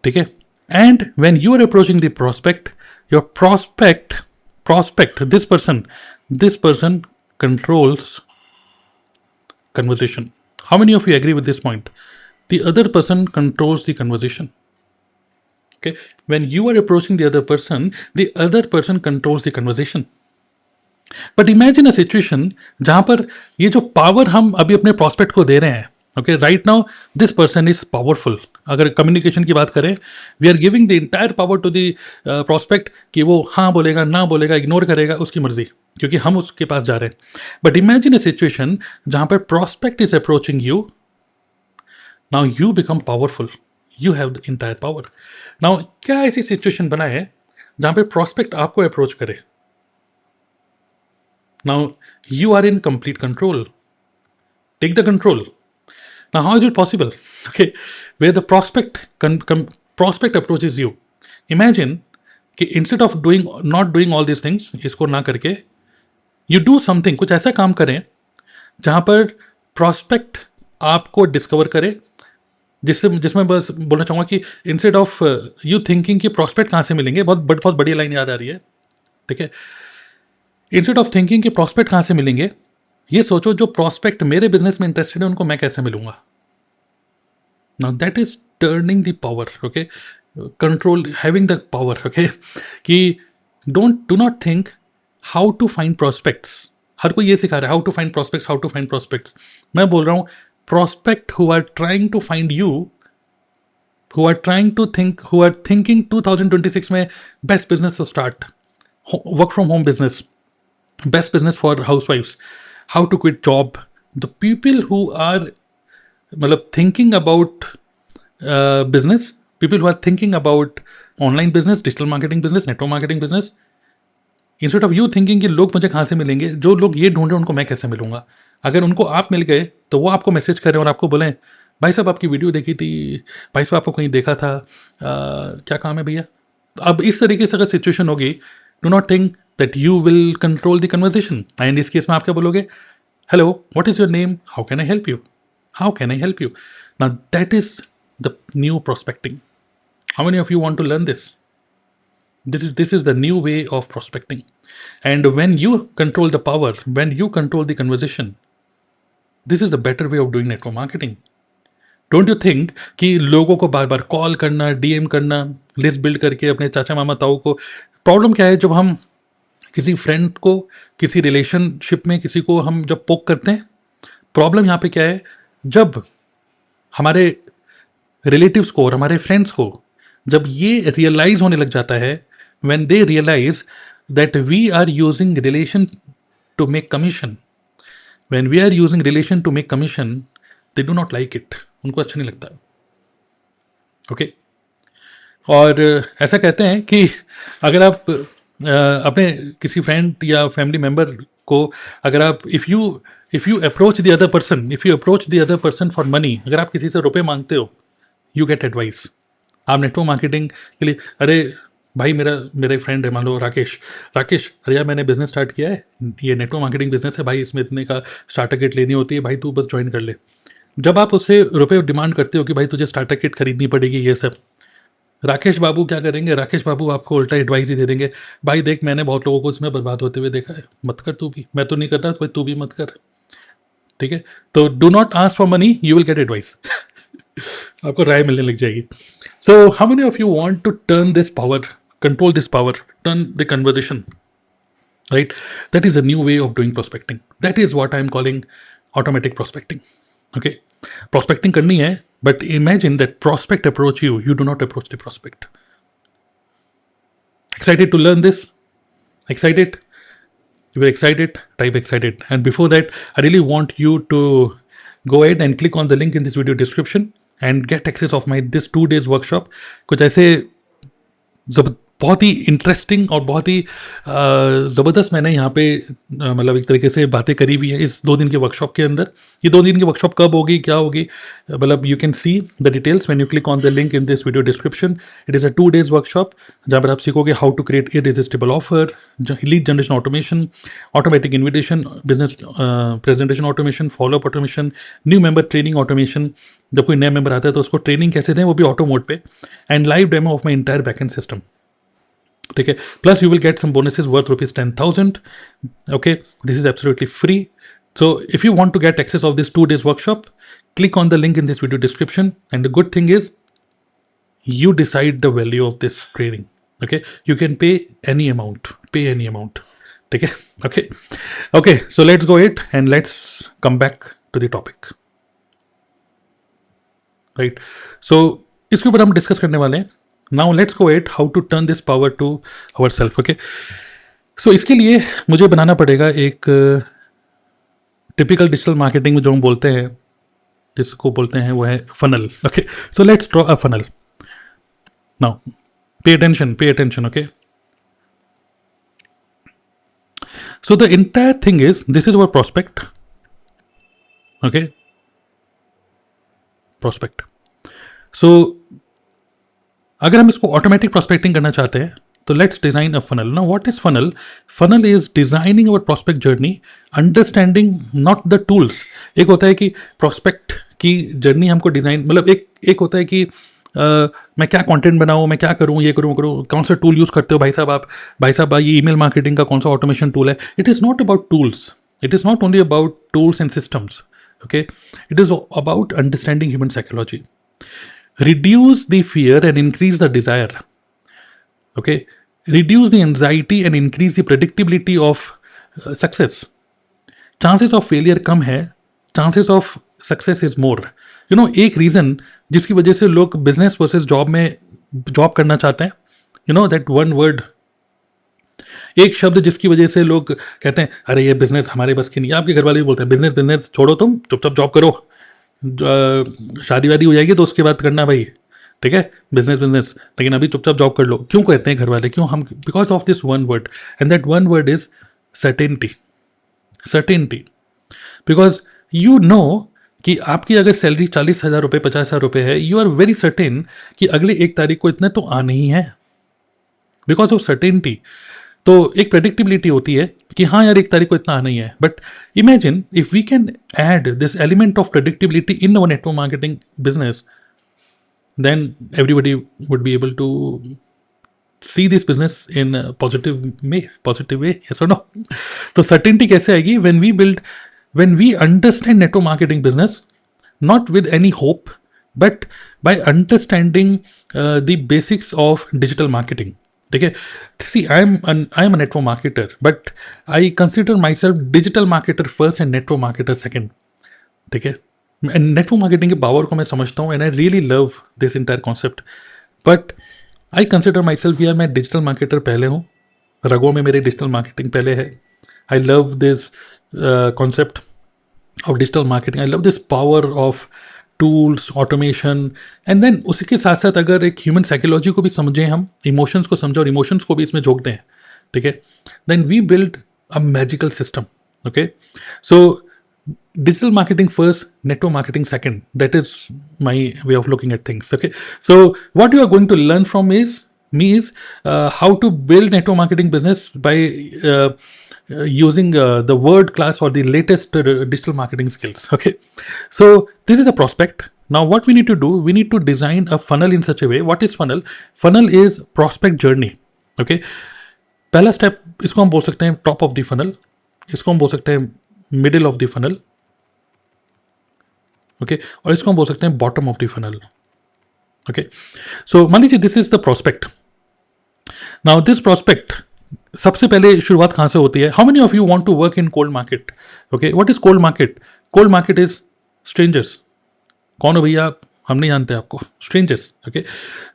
ठीक है। and when you are approaching the prospect, your prospect this person controls conversation. How many of you agree with this point? The other person controls the conversation, okay? When you are approaching the other person controls the conversation. But imagine a situation जहां पर ये जो पावर हम अभी अपने प्रोस्पेक्ट को दे रहे हैं, okay, right now this person is powerful. अगर कम्युनिकेशन की बात करें, we are giving the entire power to the prospect कि वो हाँ बोलेगा, ना बोलेगा, इग्नोर करेगा, उसकी मर्जी, क्योंकि हम उसके पास जा रहे हैं। बट इमेजिन अ सिचुएशन जहां पर prospect is approaching you, now you become powerful, you have the entire power. Now क्या ऐसी सिचुएशन बना है जहां पर प्रोस्पेक्ट आपको अप्रोच करे? Now you are in complete control. Take the control. Now how is it possible? Okay, where the prospect approaches you. Imagine कि instead of not doing all these things, इसको ना करके you do something, कुछ ऐसा काम करें जहां पर prospect आपको डिस्कवर करे, जिसमें बस बोलना चाहूंगा कि इंस्टेड ऑफ यू थिंकिंग कि prospect कहाँ से मिलेंगे, बहुत बढ़िया लाइन याद आ रही है, ठीक है। इंस्टेड ऑफ थिंकिंग कि प्रॉस्पेक्ट कहाँ से मिलेंगे, ये सोचो जो प्रॉस्पेक्ट मेरे बिजनेस में इंटरेस्टेड है उनको मैं कैसे मिलूंगा। Now that is turning the power, okay, control, having the power, okay, कि do not think how to find prospects. हर कोई ये सिखा रहा है how to find prospects, how to find prospects. मैं बोल रहा हूँ prospect who are trying to find you, who are thinking 2026 में best business to start, work from home business, best business for housewives, how to quit job, the people who are thinking about business, people who are thinking about online business, digital marketing business, network marketing business, instead of you thinking कि लोग मुझे कहाँ से मिलेंगे, जो लोग ये ढूंढ रहे हैं उनको मैं कैसे मिलूंगा। अगर उनको आप मिल गए तो वो आपको मैसेज करें और आपको बोलें भाई साहब आपकी वीडियो देखी थी, भाई साहब आपको कहीं देखा था, क्या काम है भैया। अब इस तरीके से अगर सिचुएशन होगी, do not think that you will control the conversation. And इस केस में आप क्या बोलोगे? Hello, what is your name? How can I help you? How can I help you? Now that is the new prospecting. How many of you want to learn this? This is the new way of prospecting. And when you control the power, when you control the conversation, this is the better way of doing network marketing. Don't you think कि लोगों को बार बार कॉल करना, डीएम करना, लिस्ट बिल्ड करके अपने चाचा मामा ताऊ को, प्रॉब्लम क्या है जब हम किसी फ्रेंड को, किसी रिलेशनशिप में किसी को हम जब पोक करते हैं, प्रॉब्लम यहाँ पे क्या है, जब हमारे रिलेटिव्स को और हमारे फ्रेंड्स को जब ये रियलाइज होने लग जाता है, when they realise that we are using relation to make commission, when we are using relation to make commission, they do not like it, उनको अच्छा नहीं लगता, ओके। और ऐसा कहते हैं कि अगर आप अपने किसी फ्रेंड या फैमिली मेम्बर को अगर आप if you approach the other person for money, अगर आप किसी से रुपए मांगते हो, यू गेट एडवाइस। आप नेटवर्क मार्केटिंग के लिए, अरे भाई मेरा एक फ्रेंड है, मान लो राकेश, अरे यार मैंने बिजनेस स्टार्ट किया है, ये नेटवर्क मार्केटिंग बिजनेस है भाई, इसमें इतने का स्टार्टर किट लेनी होती है भाई, तू बस ज्वाइन कर ले। जब आप उससे रुपए डिमांड करते हो कि भाई तुझे स्टार्टर किट खरीदनी पड़ेगी, ये सब, राकेश बाबू क्या करेंगे? राकेश बाबू आपको उल्टा एडवाइस ही दे देंगे, भाई देख मैंने बहुत लोगों को इसमें बर्बाद होते हुए देखा है, मत कर तू भी, मैं तो नहीं करता, भाई तू भी मत कर, ठीक है। तो do not ask for money, you will get advice. आपको राय मिलने लग जाएगी। So how many of you want to turn this power, control this power, turn the conversation, right? That is a new way of doing prospecting, that is what I am calling automatic prospecting, okay. Prospecting करनी है, but imagine that prospect approach you, you do not approach the prospect. Excited to learn this? Excited? If you're excited, type excited. And before that, I really want you to go ahead and click on the link in this video description and get access of my this 2 days workshop. कुछ ऐसे बहुत ही इंटरेस्टिंग और बहुत ही ज़बरदस्त मैंने यहाँ पे मतलब एक तरीके से बातें करी हुई है इस 2 दिन के वर्कशॉप के अंदर। ये 2 दिन की वर्कशॉप कब होगी, क्या होगी, मतलब you can see the details when you click on the link in this video description. It is a 2 days workshop जहाँ पर आप सीखोगे how to create irresistible offer, lead generation automation, automatic invitation, business presentation automation, follow up automation, new member training automation. जब कोई नया मेंबर आता है तो उसको ट्रेनिंग कैसे दें, वो भी ऑटो मोड पे, and live demo of my entire backend system. ठीक है, plus you will get some bonuses worth ₹10,000। Okay, this is absolutely free. So if you want to get access of this 2 days workshop, click on the link in this video description. And the good thing is you decide the value of this training. Okay, you can pay any amount, okay. Okay, so let's go ahead and let's come back to the topic, right? So इसके ऊपर हम डिस्कस करने वाले हैं। Now let's go at how to turn this power to our self. Okay, so इसके लिए मुझे बनाना पड़ेगा एक टिपिकल डिजिटल मार्केटिंग में जो हम बोलते हैं, जिसको बोलते हैं वो है funnel. Okay, so let's draw a funnel. Now pay attention. Okay, so the entire thing is this is our prospect. Okay, prospect. So अगर हम इसको ऑटोमेटिक प्रोस्पेक्टिंग करना चाहते हैं तो let's design a funnel. Now what is funnel? Funnel is designing our prospect journey, understanding not the tools. एक होता है कि प्रोस्पेक्ट की जर्नी हमको डिजाइन, मतलब एक होता है कि मैं क्या कंटेंट बनाऊँ, मैं क्या करूँ, ये करूँ, कौन सा टूल यूज़ करते हो भाई साहब आप, ये ईमेल मार्केटिंग का कौन सा ऑटोमेशन टूल है। It is not about tools, it is not only about tools and systems. Okay, it is about understanding human psychology, reduce the fear and increase the desire. Okay, reduce the anxiety and increase the predictability of success. Chances of failure कम है, chances of success is more. You know, एक reason जिसकी वजह से लोग business versus जॉब करना चाहते हैं, you know that one word, एक शब्द जिसकी वजह से लोग कहते हैं अरे ये बिजनेस हमारे बस की नहीं। आपके घर वाले भी बोलते हैं बिजनेस छोड़ो, तुम चुपचाप जॉब करो, शादी वादी हो जाएगी तो उसके बाद करना भाई, ठीक है, बिजनेस, लेकिन अभी चुपचाप जॉब कर लो। क्यों कहते हैं घर वाले, क्यों हम? Because of this one word, and that one word is certainty. Because you know कि आपकी अगर सैलरी 40,000 रुपये 50,000 रुपये है, यू आर वेरी सर्टेन कि अगले 1 तारीख को इतने तो आने ही है, बिकॉज ऑफ सर्टेनिटी। तो एक प्रेडिक्टिबिलिटी होती है कि हाँ यार 1 तारीख को इतना आना ही है। But imagine if we can add this element of predictability in our network marketing business, then everybody would be able to see this business in a positive way, yes or no? तो certainty कैसे आएगी? when we understand network marketing business, not with any hope, but by understanding the basics of digital marketing. ठीक है, see I am a network marketer, but I consider myself digital marketer first and network marketer second. ठीक है, नेटवर्क मार्केटिंग के पावर को मैं समझता हूँ, and I really love this entire concept, but I consider my self यार मैं डिजिटल मार्केटर पहले हूँ, रगों में मेरे डिजिटल मार्केटिंग पहले है। I love this concept of digital marketing, I love this power of tools, automation, and then उसी के साथ साथ अगर एक ह्यूमन साइकोलॉजी को भी समझें, हम इमोशंस को समझें और इमोशंस को भी इसमें जोड़ दें, ठीक है, then we build a magical system. Okay, so digital marketing first, network marketing second. That is my way of looking at things. Okay, so what you are going to learn from is how to build network marketing business by using the world class or the latest digital marketing skills. Okay, so this is a prospect. Now what we need to do, we need to design a funnel in such a way. What is funnel? Funnel is prospect journey. Okay, पहला step इसको हम बोल सकते हैं top of the funnel, इसको हम बोल सकते हैं middle of the funnel, okay, और इसको हम बोल सकते हैं bottom of the funnel. Okay, so मान लीजिए this is the prospect. Now this prospect सबसे पहले शुरुआत कहां से होती है? How many of you want to work in cold market? Okay, what is cold market? Cold market is strangers. कौन हो भैया आप? हम नहीं जानते आपको, स्ट्रेंजर्स। ओके,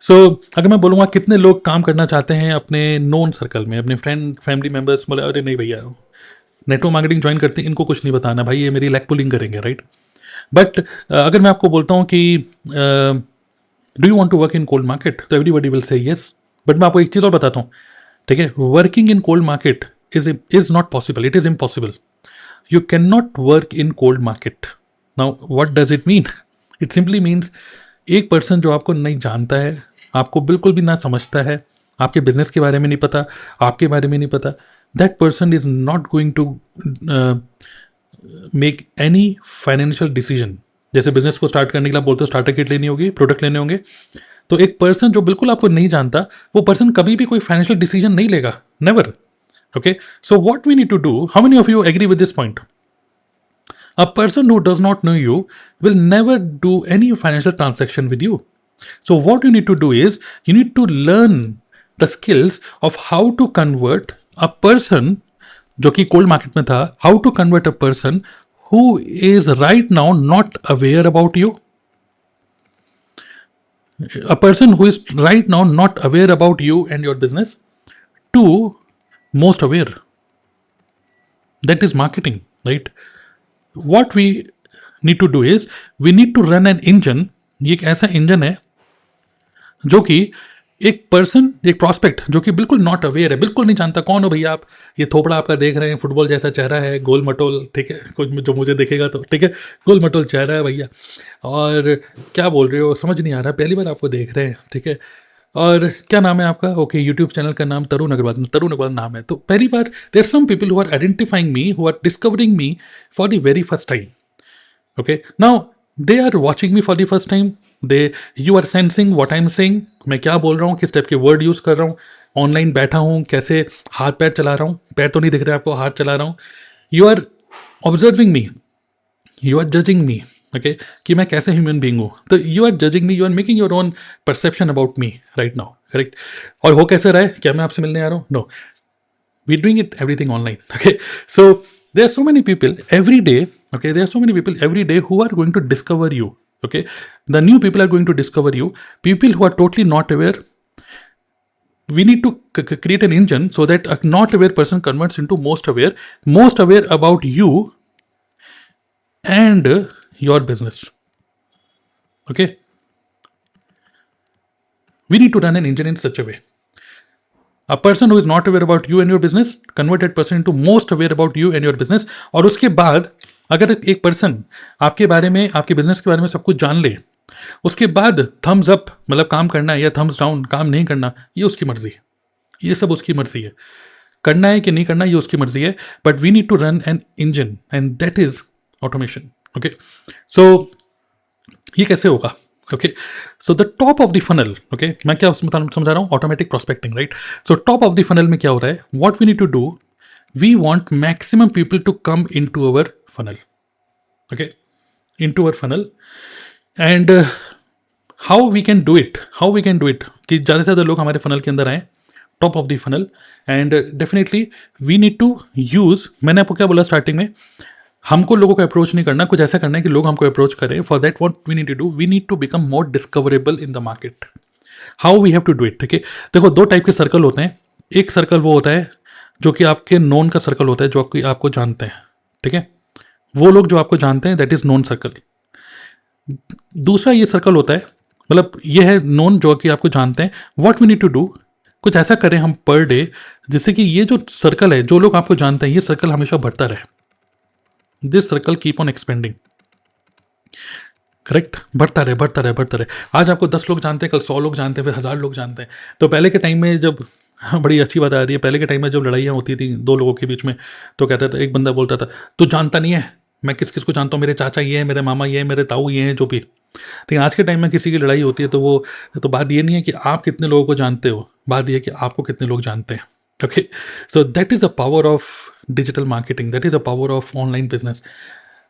सो अगर मैं बोलूँगा कितने लोग काम करना चाहते हैं अपने नोन सर्कल में, अपने फ्रेंड फैमिली मेम्बर्स, बोले अरे नहीं भैया नेटवर्क मार्केटिंग ज्वाइन करते हैं, इनको कुछ नहीं बताना भाई, ये मेरी लैग पुलिंग करेंगे, राइट? बट अगर मैं आपको बोलता हूँ कि do you want to work in cold market, तो everybody will say yes. But मैं आपको एक चीज़ और बताता हूँ, ठीक है, working in cold market is not possible, it is impossible. You cannot work in cold market. Now, what does it mean? It simply means एक पर्सन जो आपको नहीं जानता है, आपको बिल्कुल भी ना समझता है, आपके बिजनेस के बारे में नहीं पता, आपके बारे में नहीं पता, that person is not going to make any financial decision. जैसे बिजनेस को स्टार्ट करने के लिए आप बोलते हो स्टार्टर किट लेनी होगी, प्रोडक्ट लेने होंगे, तो एक पर्सन जो बिल्कुल आपको नहीं जानता, वो पर्सन कभी भी कोई फाइनेंशियल डिसीजन नहीं लेगा, never. Okay, so what we need to do, how many of you agree with this point? A person who does not know you will never do any financial transaction with you. So what you need to do is, you need to learn the skills of how to convert a person जो कि कोल्ड मार्केट में था, how to convert a person who is right now not aware about you. A person who is right now not aware about you and your business to most aware. That is marketing, right? What we need to do is, we need to run an engine. ये एक ऐसा इंजन है जो कि एक पर्सन, एक प्रॉस्पेक्ट जो कि बिल्कुल नॉट अवेयर है, बिल्कुल नहीं जानता कौन हो भैया आप, ये थोपड़ा आपका देख रहे हैं, फुटबॉल जैसा चेहरा है, गोल मटोल, ठीक है, कुछ जो मुझे देखेगा तो ठीक है, गोल मटोल चेहरा है भैया, और क्या बोल रहे हो समझ नहीं आ रहा, पहली बार आपको देख रहे हैं, ठीक है, और क्या नाम है आपका, ओके, यूट्यूब चैनल का नाम तरुण अग्रवाल, तरुण अग्रवाल नाम है, तो पहली बार there some people who are identifying me, who are discovering me for the very first time. Okay, now they are watching me for the first time. You are sensing what I'm saying. मैं क्या बोल रहा हूँ, किस टाइप के वर्ड यूज़ कर रहा हूँ, ऑनलाइन बैठा हूँ, कैसे हाथ पैर चला रहा हूँ, पैर तो नहीं दिख रहे आपको, हाथ चला रहा हूँ. You are observing me, you are judging me, okay, कि मैं कैसे ह्यूमन बींग हूँ, तो you are judging me, you are making your own perception about me right now, correct. और हो कैसे रहा है, क्या मैं आपसे मिलने आ रहा हूँ, no, we're doing it everything online. Okay, so there are so many people every day, okay, there are so many people every day who are going to discover you. Okay, the new people are going to discover you, people who are totally not aware. We need to create an engine so that a not aware person converts into most aware about you and your business. Okay, we need to run an engine in such a way. A person who is not aware about you and your business, convert that person into most aware about you and your business. और उसके बाद अगर एक पर्सन आपके बारे में, आपके बिजनेस के बारे में सब कुछ जान ले, उसके बाद थम्स अप मतलब काम करना है या थम्स डाउन काम नहीं करना, ये उसकी मर्जी है, ये सब उसकी मर्जी है, करना है कि नहीं करना ये उसकी मर्जी है. But we need to run an engine and that is automation. Okay, so ये कैसे होगा, okay, so the top of the funnel, okay, मैं क्या समझा रहा हूँ, automatic prospecting, right. So top of the funnel में क्या हो रहा है, what we need to do, we want maximum people to come into our funnel, okay, into our funnel. And how we can do it, कि ज़्यादा से ज़्यादा लोग हमारे फनल के अंदर आए, top of the funnel. And definitely we need to use, मैंने आपको क्या बोला स्टार्टिंग में, हमको लोगों को अप्रोच नहीं करना, कुछ ऐसा करना है कि लोग हमको अप्रोच करें. For that what we need to do, we need to become more discoverable in the market. How we have to do it, ठीक है. देखो दो टाइप के सर्कल होते हैं, एक सर्कल वो होता है जो कि आपके नोन का सर्कल होता है, जो कि आपको जानते हैं, ठीक है, वो लोग जो आपको जानते हैं, दैट इज नोन सर्कल. दूसरा ये सर्कल होता है, मतलब ये है नोन जो कि आपको जानते हैं. What we need to do, कुछ ऐसा करें हम पर डे जिससे कि ये जो सर्कल है, जो लोग आपको जानते हैं, ये सर्कल हमेशा बढ़ता रहे. This circle keep on expanding, correct, बढ़ता रहे. आज आपको 10 लोग जानते हैं, कल 100 लोग जानते हैं, फिर 1000 लोग जानते हैं. तो पहले के टाइम में जब, बड़ी अच्छी बात आ रही है, पहले के टाइम में जब लड़ाइयाँ होती थी दो लोगों के बीच में, तो कहता था, एक बंदा बोलता था, तू जानता नहीं है, मैं किस किस को जानता हूँ, मेरे चाचा ये है, मेरे मामा ये है, मेरे ताऊ ये हैं, जो भी. लेकिन आज के टाइम में किसी की लड़ाई होती है तो बात ये नहीं है कि आप कितने लोगों को जानते हो, बात ये है कि आपको कितने लोग जानते हैं. Okay, so that is a power of digital marketing, that is a power of online business.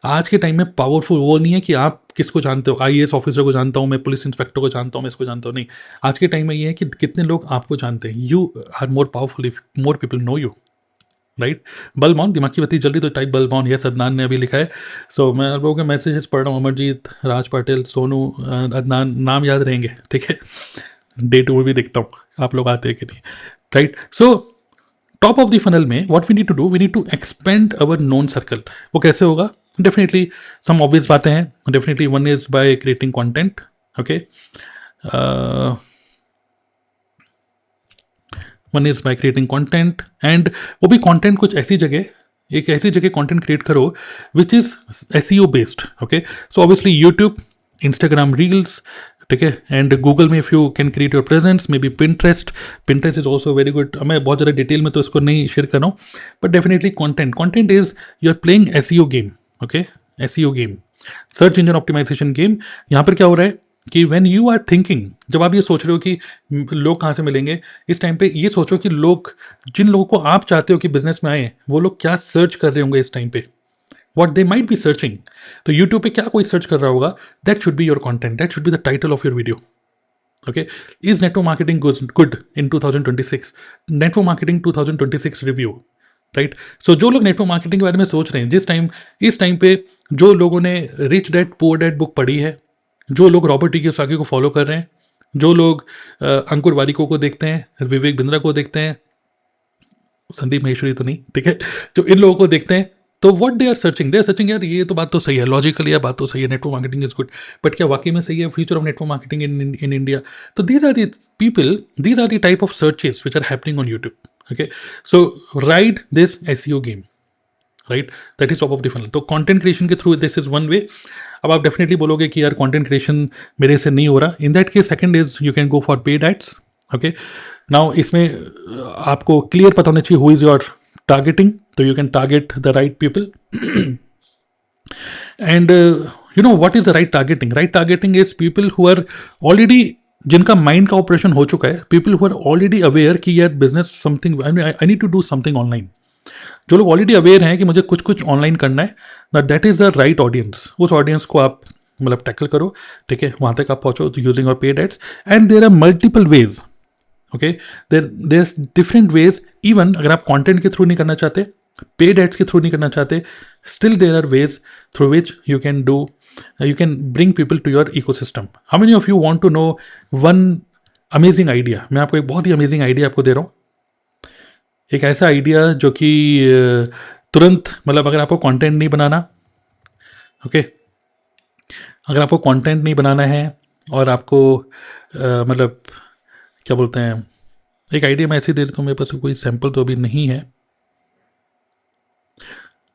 आज के टाइम में पावरफुल वो नहीं है कि आप किसको जानते हो, आईएएस ऑफिसर को जानता हूँ मैं, पुलिस इंस्पेक्टर को जानता हूँ मैं, इसको जानता हूँ, नहीं. आज के टाइम में ये है कि कितने लोग आपको जानते हैं. You are more powerful if more people know you, right. Bulb on, दिमाग की बत्ती जल्दी, तो टाइप बलबॉन. यस, अदनान ने अभी लिखा है. सो मैं लोगों के मैसेजेस पढ़ रहा हूँ, अमरजीत, राज पाटिल, सोनू, अदनान, नाम याद रहेंगे, ठीक है. डेट वो भी देखता हूँ आप लोग आते हैं कि नहीं, right. So top of the funnel में what we need to do, we need to expand our known circle. वो कैसे होगा? डेफिनेटली सम ऑब्वियस बातें हैं. Definitely one is by creating content. Okay, one is by creating content, and वो भी कंटेंट कुछ ऐसी जगह, एक ऐसी जगह कंटेंट क्रिएट करो which is SEO based. Okay, so obviously YouTube, Instagram reels, ठीक है, एंड गूगल में if you can create your presence, may be Pinterest. Pinterest is also very good. मैं बहुत ज़्यादा डिटेल में तो इसको नहीं शेयर कर रहा हूँ, but definitely content is you are playing SEO game. Okay, SEO game, search engine optimization game. यहाँ पर क्या हो रहा है कि व्हेन यू आर थिंकिंग, जब आप ये सोच रहे हो कि लोग कहाँ से मिलेंगे, इस टाइम पे ये सोचो कि लोग, जिन लोगों को आप चाहते हो कि बिजनेस में आए, वो लोग क्या सर्च कर रहे होंगे इस टाइम पे, what they might be searching. तो YouTube पे क्या कोई सर्च कर रहा होगा, that should be your content, that should be the title of your video. Okay, is network marketing good in 2026? Network marketing 2026 review, right. So जो लोग नेटवर्क मार्केटिंग के बारे में सोच रहे हैं, इस टाइम पे जो लोगों ने rich dad poor dad book पढ़ी है, जो लोग रॉबर्ट टी कियोसाकी को फॉलो कर रहे हैं, जो लोग अंकुर वारिको को देखते हैं, विवेक बिंद्रा को देखते हैं, संदीप महेश्वरी तो नहीं, ठीक है, जो इन लोगों को देखते हैं, तो व्हाट दे आर सर्चिंग यार ये तो बात तो सही है, लॉजिकली यार बात तो सही है, network marketing is good, but क्या वाकई में सही है future of network marketing in India? तो these are the people, these are the type of searches which are happening on YouTube. Okay, so ride this SEO game, right, that is top of the funnel. तो कंटेंट क्रिएशन के through this is one way. अब आप डेफिनेटली बोलोगे कि यार कंटेंट क्रिएशन मेरे से नहीं हो रहा. In that case second is you can go for paid ads. Okay, now इसमें आपको क्लियर पता होना चाहिए who is your targeting, so you can target the right people. And you know what is the right targeting? Right targeting is people who are already, जिनका माइंड का ऑपरेशन हो चुका है, people who are already aware कि यार business something, I need to do something online. जो लोग ऑलरेडी अवेयर हैं कि मुझे कुछ ऑनलाइन करना है, that is the right audience. उस ऑडियंस को आप मतलब टैकल करो, ठीक है, वहाँ तक आप पहुँचो यूजिंग और paid ads. And there are multiple ways. Okay, there different ways. Even अगर आप कंटेंट के थ्रू नहीं करना चाहते, पेड एड्स के थ्रू नहीं करना चाहते, still there are ways through which you can bring people to your ecosystem. How many of you want to know one amazing idea? मैं आपको एक बहुत ही अमेजिंग आइडिया आपको दे रहा हूँ. एक ऐसा आइडिया जो कि तुरंत, मतलब अगर आपको कंटेंट नहीं बनाना, ओके, अगर आपको कंटेंट नहीं बनाना है और आपको मतलब क्या बोलते हैं, एक आइडिया मैं ऐसे दे देता हूँ, मेरे पास कोई सैंपल तो अभी नहीं है.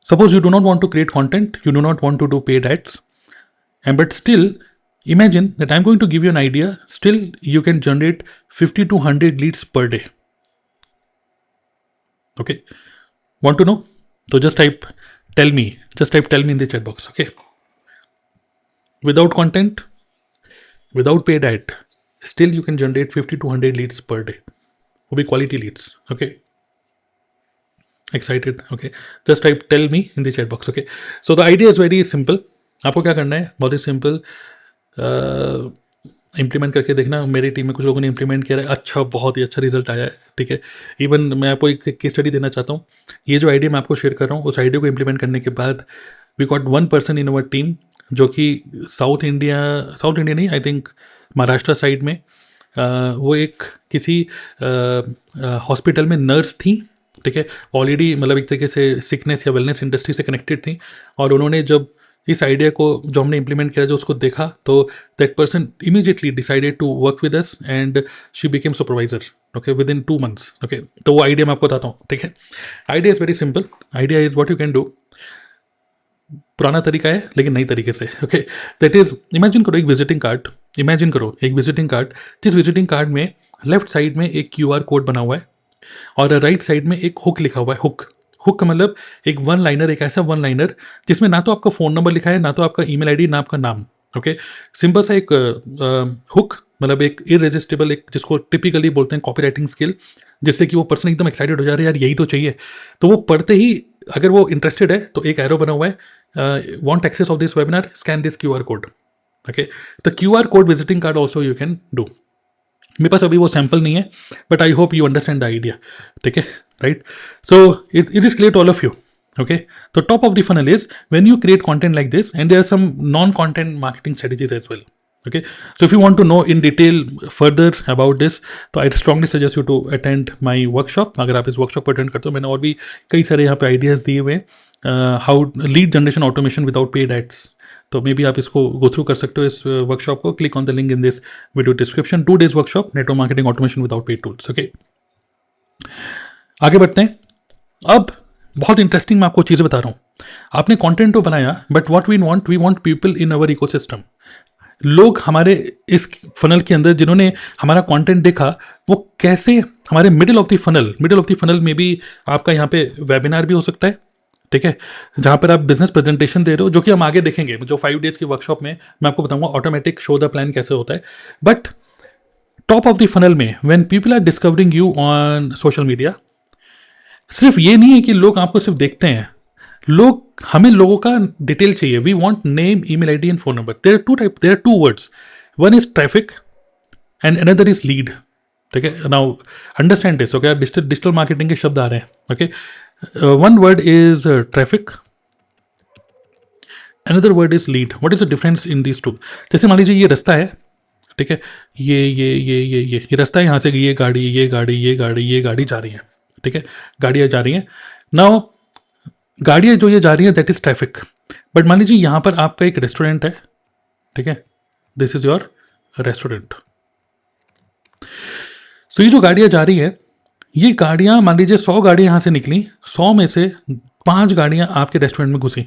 Suppose you do not want to create content, you do not want to do paid ads, and but still imagine that I'm going to give you an idea, still you can generate 50 to 100 leads per day. Okay, want to know? So just type tell me in the chat box. Okay, without content, without paid ad, still you can generate 50 to 100 leads per day. Will be quality leads. Okay, excited? Okay, just type tell me in the chat box. Okay, so the idea is very simple. आपको क्या करना है, बहुत ही सिंपल, इम्प्लीमेंट करके देखना. मेरी टीम में कुछ लोगों ने इम्प्लीमेंट किया है, अच्छा, बहुत ही अच्छा रिजल्ट आया है, ठीक है. इवन मैं आपको एक केस स्टडी देना चाहता हूँ. ये जो आइडिया मैं आपको शेयर कर रहा हूँ, उस आइडिया को इम्प्लीमेंट करने के बाद we got one person in our team जो कि साउथ इंडिया नहीं, आई थिंक महाराष्ट्र साइड में, वो एक किसी हॉस्पिटल में नर्स थी, ठीक है, ऑलरेडी मतलब एक तरीके से सिकनेस या वेलनेस इंडस्ट्री से कनेक्टेड थी. और उन्होंने जब इस आइडिया को जो हमने इम्प्लीमेंट किया, जो उसको देखा, तो that person immediately decided to work with us and she became supervisor. Okay, within 2 months. Okay, तो वो आइडिया मैं आपको बताता हूँ, ठीक है. Idea is very simple. Idea is what you can do. पुराना तरीका है लेकिन नई तरीके से. ओके, दैट इज, इमेजिन करो एक विजिटिंग कार्ड, जिस विजिटिंग कार्ड में लेफ्ट साइड में एक QR कोड बना हुआ है और राइट साइड में एक हुक लिखा हुआ है. हुक का मतलब एक वन लाइनर, एक ऐसा वन लाइनर जिसमें ना तो आपका फ़ोन नंबर लिखा है, ना तो आपका ईमेल आईडी, ना आपका नाम. ओके, सिंपल सा एक हुक, मतलब एक इररेजिस्टिबल, एक जिसको टिपिकली बोलते हैं कॉपी राइटिंग स्किल, जिससे कि वो पर्सन एकदम एक्साइटेड हो जा रहा है, यार यही तो चाहिए. तो वो पढ़ते ही अगर वो इंटरेस्टेड है तो एक एरो बना हुआ है, want access of this webinar, scan this QR code. Okay, तो QR code visiting card also you can do. मेरे पास अभी वो सैम्पल नहीं है, but I hope you understand the idea, ठीक है, right. So it is clear to all of you. Okay, so top of the funnel is when you create content like this, and there are some non-content marketing strategies as well. Okay, so if you want to know in detail further about this, तो I strongly suggest you to attend my workshop. अगर आप इस workshop को attend करते हो, मैंने और भी कई सारे यहाँ पे आइडियाज़ दिए हुए how lead generation automation without paid ads. तो मे बी आप इसको गो थ्रू कर सकते हो इस वर्कशॉप को. Click on the link in this video description. 2 days workshop, network marketing automation without paid tools. Okay, आगे बढ़ते हैं. अब बहुत इंटरेस्टिंग मैं आपको चीज़ें बता रहा हूँ. आपने कंटेंट तो बनाया, but what we want people in our ecosystem. लोग हमारे इस फनल के अंदर जिन्होंने हमारा कंटेंट देखा, वो कैसे हमारे मिडिल ऑफ द फनल में भी आपका यहाँ पे वेबिनार भी हो सकता है. ठीक है, जहाँ पर आप बिजनेस प्रेजेंटेशन दे रहे हो, जो कि हम आगे देखेंगे. जो 5 days की वर्कशॉप में मैं आपको बताऊंगा ऑटोमेटिक शो द प्लान कैसे होता है. But top of the funnel में when people are discovering you on social media, सिर्फ ये नहीं है कि लोग आपको सिर्फ देखते हैं. हमें लोगों का डिटेल चाहिए. We want name, email ID and phone number. There are two words. One is traffic and another is lead. ठीक है, now understand this. Okay, digital marketing के शब्द आ रहे हैं. Okay, one word is traffic, another word is lead. What is the difference in these two? जैसे मान लीजिए ये रास्ता है. ठीक है, ये रास्ता है. यहाँ से ये गाड़ी जा रही है. ठीक है, गाड़ियाँ जा रही हैं. नाउ गाड़ियाँ जो ये जा रही हैं, दैट इज ट्रैफिक. बट मान लीजिए यहाँ पर आपका एक रेस्टोरेंट है. ठीक है, दिस इज योर रेस्टोरेंट. सो ये जो गाड़ियाँ जा रही है, ये गाड़ियाँ मान लीजिए 100 गाड़ियाँ यहाँ से निकली, 100 में से 5 गाड़ियाँ आपके रेस्टोरेंट में घुसी.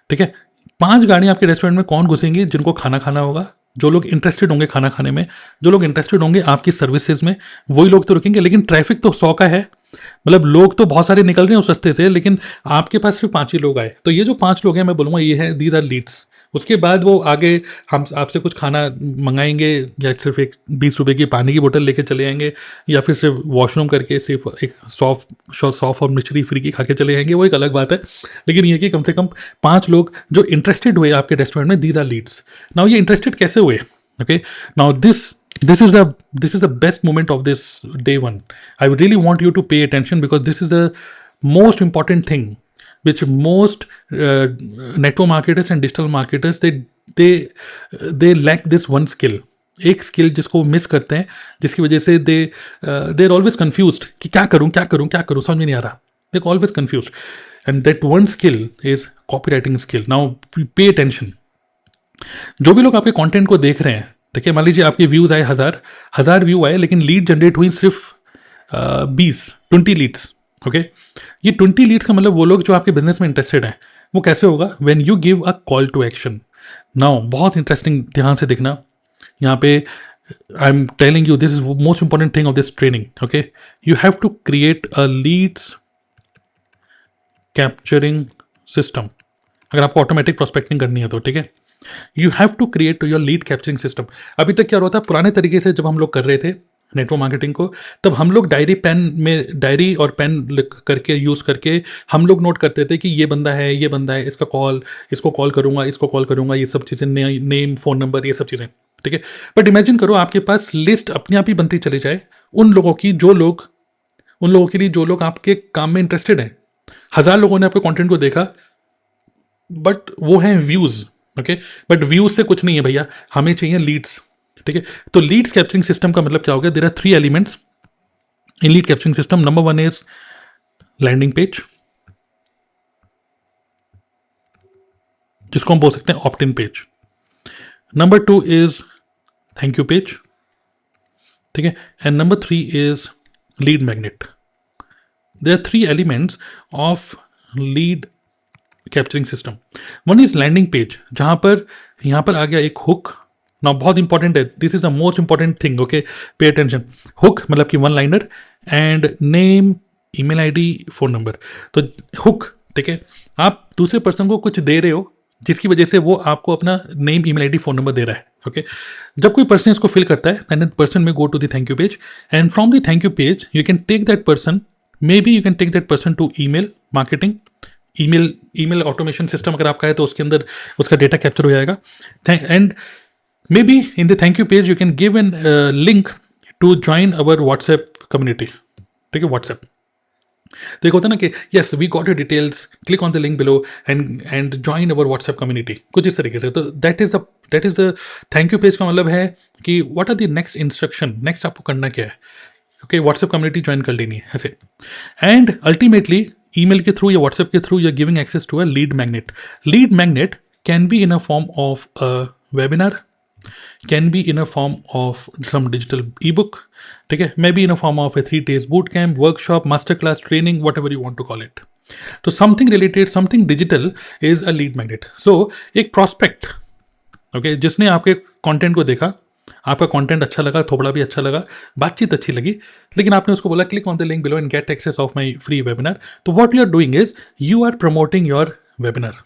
ठीक है, 5 गाड़ियाँ आपके रेस्टोरेंट में कौन घुसेंगी? जिनको खाना खाना होगा, जो लोग इंटरेस्टेड होंगे खाना खाने में, जो लोग इंटरेस्टेड होंगे आपकी सर्विसेज में, वही लोग तो रुकेंगे. लेकिन ट्रैफिक तो 100 का है, मतलब लोग तो बहुत सारे निकल रहे हैं उस रास्ते से, लेकिन आपके पास सिर्फ 5 ही लोग आए. तो ये जो 5 लोग हैं, मैं बोलूँगा ये है, दीज आर लीड्स. उसके बाद वो आगे हम आपसे कुछ खाना मंगाएंगे, या सिर्फ एक 20 रुपये की पानी की बोतल लेके चले जाएंगे, या फिर सिर्फ वॉशरूम करके सिर्फ एक सौफ और मिश्री फ्री की खा के चले जाएंगे, वो एक अलग बात है. लेकिन ये कि कम से कम 5 लोग जो इंटरेस्टेड हुए आपके रेस्टोरेंट में, दीज आर लीड्स. नाउ ये इंटरेस्टेड कैसे हुए? Okay, now this is the best moment of this day one. I would really want you to pay attention, because this is the most important thing which most network marketers and digital marketers they lack this one skill. एक स्किल जिसको मिस करते हैं, जिसकी वजह से दे आर ऑलवेज कन्फ्यूज्ड कि क्या करूं समझ में नहीं आ रहा. They are always confused, and that one skill is copy writing skill. Now pay attention. जो भी लोग आपके कंटेंट को देख रहे हैं, ठीक है, मान लीजिए आपके व्यूज़ आए 1000 व्यू आए, लेकिन लीड जनरेट हुई सिर्फ 20 लीड्स. ओके, ये 20 लीड्स का मतलब वो लोग जो आपके बिजनेस में इंटरेस्टेड हैं. वो कैसे होगा? When you give a call to action. Now बहुत इंटरेस्टिंग, ध्यान से देखना. यहाँ पे I am telling you, this is most important thing of this training. Okay, you have to create a leads capturing system. अगर आपको ऑटोमेटिक प्रोस्पेक्टिंग करनी है तो, ठीक है, you have to create your lead capturing system. अभी तक क्या होता है, पुराने तरीके से जब हम लोग कर रहे थे नेटवर्क मार्केटिंग को, तब हम लोग डायरी और पेन लिख करके यूज़ करके हम लोग नोट करते थे कि ये बंदा है, इसको कॉल करूँगा, ये सब चीज़ें, नेम, फ़ोन नंबर, ये सब चीज़ें. ठीक है, बट इमेजिन करो आपके पास लिस्ट अपने आप ही बनती चली जाए उन लोगों के लिए जो लोग आपके काम में इंटरेस्टेड हैं. 1000 लोगों ने आपके कंटेंट को देखा, बट वो हैं व्यूज़. ओके, बट व्यूज से कुछ नहीं है भैया, हमें चाहिए लीड्स. ठीक है, तो लीड्स कैप्चरिंग सिस्टम का मतलब क्या हो गया? There are 3 elements in lead capturing system. Number 1 is landing page, जिसको हम बोल सकते हैं opt in page. Number 2 is thank you page. ठीक है, and number 3 is lead magnet. There are 3 elements of lead capturing system. One is landing page, जहां पर यहां पर आ गया एक हुक. ना बहुत इंपॉर्टेंट है, this is a most important thing. Okay, pay attention. Hook मतलब कि 1 liner and name, email ID, phone number. तो हुक, ठीक है, आप दूसरे पर्सन को कुछ दे रहे हो जिसकी वजह से वो आपको अपना name, email ID, phone number दे रहा है. ओके, जब कोई पर्सन इसको फिल करता है, then that person may go to the thank you page, and from the thank you page you can take that person, maybe you can take that person to email marketing. Email automation system अगर आपका है तो उसके अंदर उसका डेटा कैप्चर हो जाएगा. And maybe in the thank you page you can give an link to join our WhatsApp community. ठीक है, व्हाट्सएप. तो एक होता है ना कि yes we got your details, click on the link below and join our WhatsApp community, कुछ इस तरीके से। तो that is the thank you page का मतलब है कि what are the next instruction, next आपको करना क्या है। ओके, व्हाट्सएप कम्युनिटी ज्वाइन कर लेनी है ऐसे। एंड अल्टीमेटली ईमेल के थ्रू या व्हाट्सएप के थ्रू you are giving access to a lead magnet. Lead magnet can be in a form of a webinar, can be in a form of some digital ebook, ठीक है, may be in a form of a 3 days boot camp, workshop, masterclass, training, whatever you want to call it. तो something related, something digital is a lead magnet. So एक prospect, okay, जिसने आपके कंटेंट को देखा, आपका कंटेंट अच्छा लगा, थोड़ा भी अच्छा लगा, बातचीत अच्छी लगी, लेकिन आपने उसको बोला click on the link below and get access of my free webinar. तो what you are doing is you are promoting your webinar.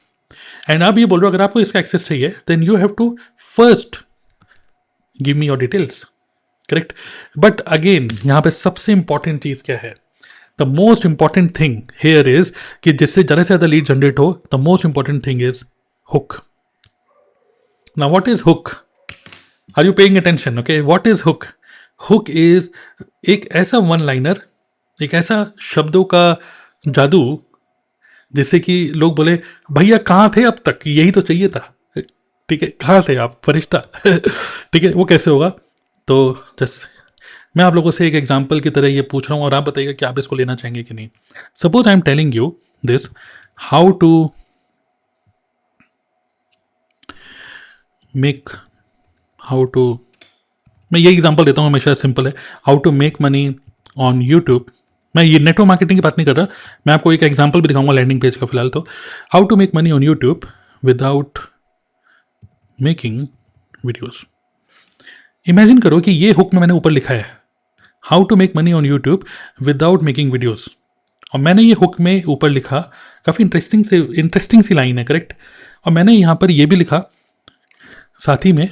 And आप ये बोल रहे हो अगर आपको इसका एक्सेस चाहिए then you have to first give me your details, correct. But again यहाँ पे सबसे इंपॉर्टेंट चीज क्या है, the most important thing here is कि जिससे ज़्यादा से ज़्यादा लीड जनरेट हो, the most important thing is hook. Now what is hook? Are you paying attention? Okay, what is hook? Hook is एक ऐसा वन लाइनर, एक ऐसा शब्दों का जादू जिससे कि लोग बोले भैया कहाँ थे अब तक, यही तो चाहिए था, ठीक है, कहाँ थे आप फरिश्ता ठीक है, वो कैसे होगा? तो जस्ट मैं आप लोगों से एक एग्जांपल की तरह ये पूछ रहा हूँ और आप बताइएगा कि आप इसको लेना चाहेंगे कि नहीं। Suppose I am telling you this, how to make, मैं ये एग्जांपल देता हूँ हमेशा, सिंपल है, how to make money on YouTube. मैं ये नेटवर्क मार्केटिंग की बात नहीं कर रहा, मैं आपको एक एग्जांपल भी दिखाऊंगा लैंडिंग पेज का फिलहाल। तो how to make money on YouTube without making videos. Imagine करो कि ये हुक में मैंने ऊपर लिखा है how to make money on YouTube without making videos, और मैंने ये हुक में ऊपर लिखा, काफ़ी इंटरेस्टिंग सी लाइन है, करेक्ट। और मैंने यहाँ पर ये भी लिखा साथ ही में,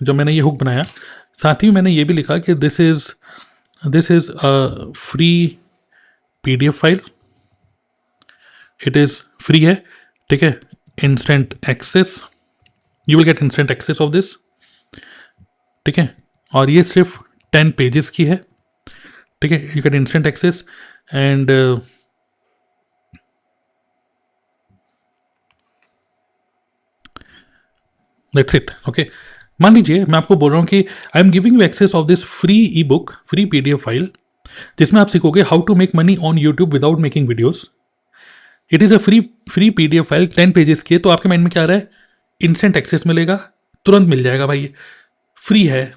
जो मैंने ये हुक बनाया साथ ही में मैंने ये भी लिखा कि this is a free PDF file, it is free है, ठीक है, instant access, you will get instant access of this, ठीक है, और ये सिर्फ 10 पेजेस की है, ठीक है, you get instant access and that's it. Okay, मान लीजिए मैं आपको बोल रहा हूँ कि I am giving you access of this free e book, free PDF file, जिसमें आप सीखोगे how to make money on YouTube without making videos. It is a free PDF file 10 pages की है। तो आपके माइंड में क्या आ रहा है? इंस्टेंट एक्सेस मिलेगा, तुरंत मिल जाएगा भाई, फ्री है,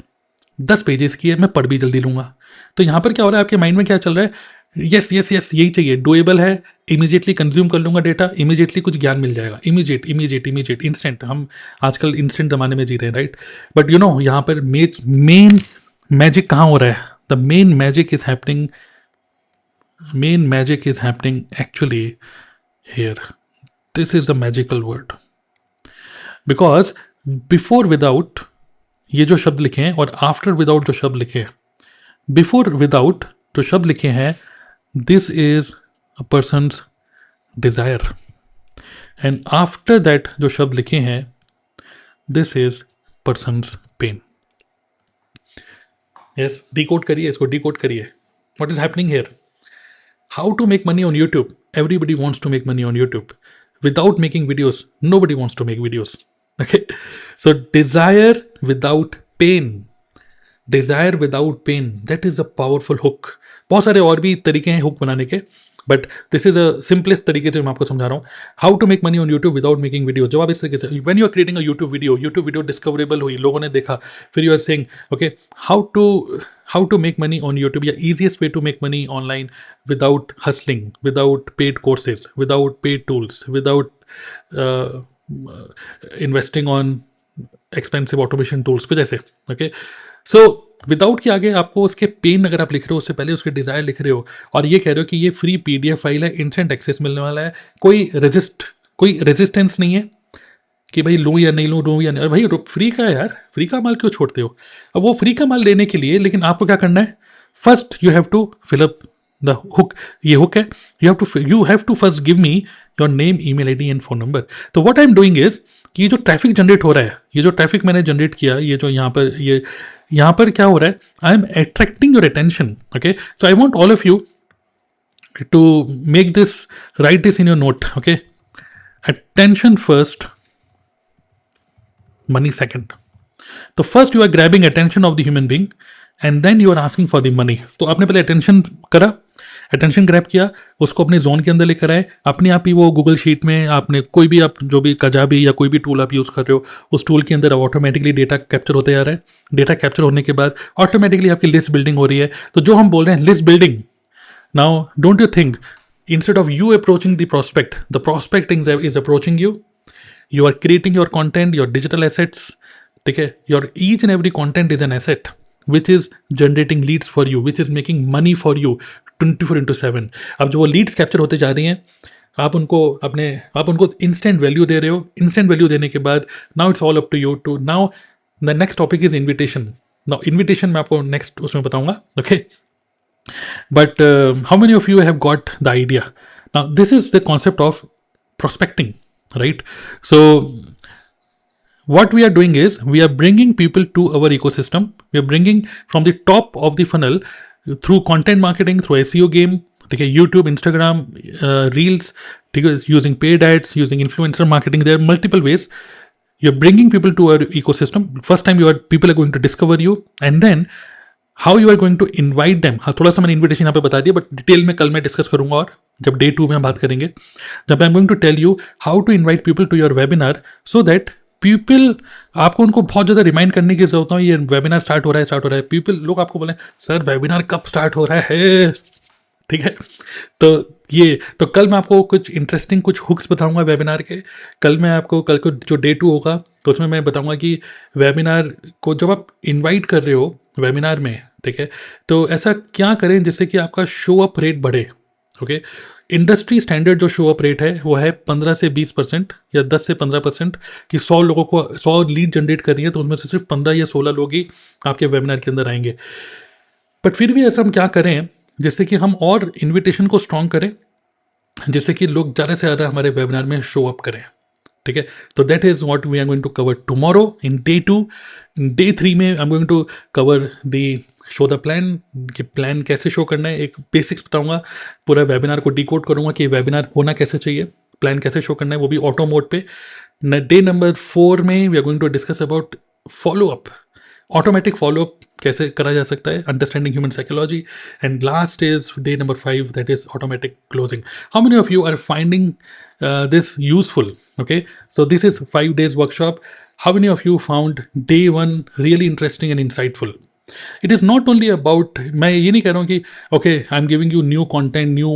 10 पेजेस की है, मैं पढ़ भी जल्दी लूँगा। तो यहाँ पर क्या हो रहा है, आपके माइंड में क्या चल रहा है? यस यस यस, यही चाहिए, डुएबल है, इमीजिएटली कंज्यूम कर लूँगा डेटा, इमीजिएटली कुछ ज्ञान मिल जाएगा, इमीजिएट इंस्टेंट। हम आजकल इंस्टेंट ज़माने में जी रहे हैं, राइट। बट यू नो यहाँ पर मेन मैजिक कहाँ हो रहा है? The main magic is happening actually here. This is the magical word. Because before without ये जो शब्द लिखे हैं और आफ्टर विदाउट जो शब्द लिखे हैं, बिफोर विदाउट जो शब्द लिखे हैं, this is a person's desire, and after that जो शब्द लिखे हैं, this is person's pain. Yes, decode करिए इसको, डिकोड करिए। What is happening here? How to make money on YouTube? Everybody wants to make money on YouTube. Without making videos, nobody wants to make videos. Okay? So desire without pain. Desire without pain. That is a powerful hook. बहुत सारे और भी तरीके हैं हुक बनाने के, but this is a simplest तरीके से मैं आपको समझा रहा हूँ। How to make money on YouTube without making video. जब आप इस तरीके से, when you are creating a YouTube video discoverable हुई, लोगों ने देखा, फिर you are saying okay how to make money on YouTube, या easiest way to make money online without hustling, without paid courses, without paid tools, without investing on expensive automation tools, कुछ ऐसे। ओके, सो विदाउट के आगे आपको उसके पेन अगर आप लिख रहे हो, उससे पहले उसके डिज़ायर लिख रहे हो, और ये कह रहे हो कि ये फ्री PDF फाइल है, इंस्टेंट एक्सेस मिलने वाला है, कोई रेजिस्टेंस नहीं है कि भाई लूँ या नहीं लूँ या नहीं, और भाई फ्री का है यार, फ्री का माल क्यों छोड़ते हो? अब वो फ्री का माल लेने के लिए, लेकिन आपको क्या करना है? First you have to fill up the hook. ये हुक है, you have to first give me your name, email ID and phone number. तो what I am doing is कि ये जो ट्रैफिक जनरेट हो रहा है, ये जो ट्रैफिक मैंने जनरेट किया, ये जो यहाँ पर क्या हो रहा है? I am attracting your attention. Okay, so I want all of you to make this, write this in your note, okay? Attention first, money second. तो first you are grabbing attention of the human being and then you are asking for the money. तो आपने पहले अटेंशन करा, अटेंशन ग्रैब किया, उसको अपने जोन के अंदर लेकर आए. अपने आप ही वो गूगल शीट में आपने कोई भी, आप जो भी कजाबी या कोई भी टूल आप यूज़ कर रहे हो, उस टूल के अंदर ऑटोमेटिकली डेटा कैप्चर होते जा रहा है. डेटा कैप्चर होने के बाद ऑटोमेटिकली आपकी लिस्ट बिल्डिंग हो रही है. तो जो हम बोल रहे हैं list building, now don't you think instead of you approaching the prospect is approaching you. You are creating your content, your digital assets, ठीक है? Your each and every content is an asset which is generating leads for you, which is making money for you 24/7. अब जो वो leads कैप्चर होते जा रही हैं, आप उनको instant value दे रहे हो. instant value देने के बाद now it's all up to you to, now the next topic is invitation. Now invitation मैं आपको next उसमें बताऊंगा, okay? But how many of you have got the idea? Now this is the concept of prospecting, right? So what we are doing is we are bringing people to our ecosystem. We are bringing from the top of the funnel through content marketing, through SEO game, okay, YouTube, Instagram, Reels, using paid ads, using influencer marketing. There are multiple ways. You're bringing people to our ecosystem. First time people are going to discover you, and then how you are going to invite them. हाँ, थोड़ा सा मैंने इन्विटेशन यहाँ पे बता दिया, बट डिटेल में कल मैं डिस्कस करूंगा, और जब डे 2 में हम बात करेंगे, जब I am going to tell you how to invite people to your webinar, so that people, आपको उनको बहुत ज़्यादा रिमाइंड करने की जरूरत है, ये वेबिनार स्टार्ट हो रहा है. पीपल, लोग आपको बोले सर वेबिनार कब स्टार्ट हो रहा है, ठीक है? तो कल मैं आपको कुछ इंटरेस्टिंग कुछ हुक्स बताऊंगा वेबिनार के. कल को जो डे 2 होगा, तो उसमें मैं बताऊंगा कि वेबिनार को जब आप इनवाइट कर रहे हो वेबिनार में, ठीक है, तो ऐसा क्या करें जिससे कि आपका शो अप रेट बढ़े, ओके? इंडस्ट्री स्टैंडर्ड जो शो अप रेट है वो है 15 से 20% या 10 से 15%, कि 100 लोगों को 100 लीड जनरेट करनी है तो उनमें से सिर्फ 15 या 16 लोग ही आपके वेबिनार के अंदर आएंगे. बट फिर भी ऐसा हम क्या करें जिससे कि हम और इन्विटेशन को स्ट्रॉन्ग करें, जिससे कि लोग ज़्यादा से ज़्यादा हमारे वेबिनार में शो अप करें, ठीक है? तो that is what we are going to cover tomorrow in day 2. Day 3 में I am going to cover the show the plan, कि प्लान कैसे शो करना है, एक बेसिक्स बताऊंगा, पूरा वेबिनार को डिकोड करूंगा कि वेबिनार होना कैसे चाहिए, प्लान कैसे शो करना है, वो भी ऑटो मोड पे. डे नंबर 4 में we are going to discuss about follow up, automatic follow up कैसे करा जा सकता है, understanding human psychology. And last is day number 5, that is automatic closing. How many of you are finding this useful? Okay, so this is 5 days workshop. How many of you found day 1 really interesting and insightful? It is not only about, मैं ये नहीं कह रहा हूँ कि okay, I'm giving you new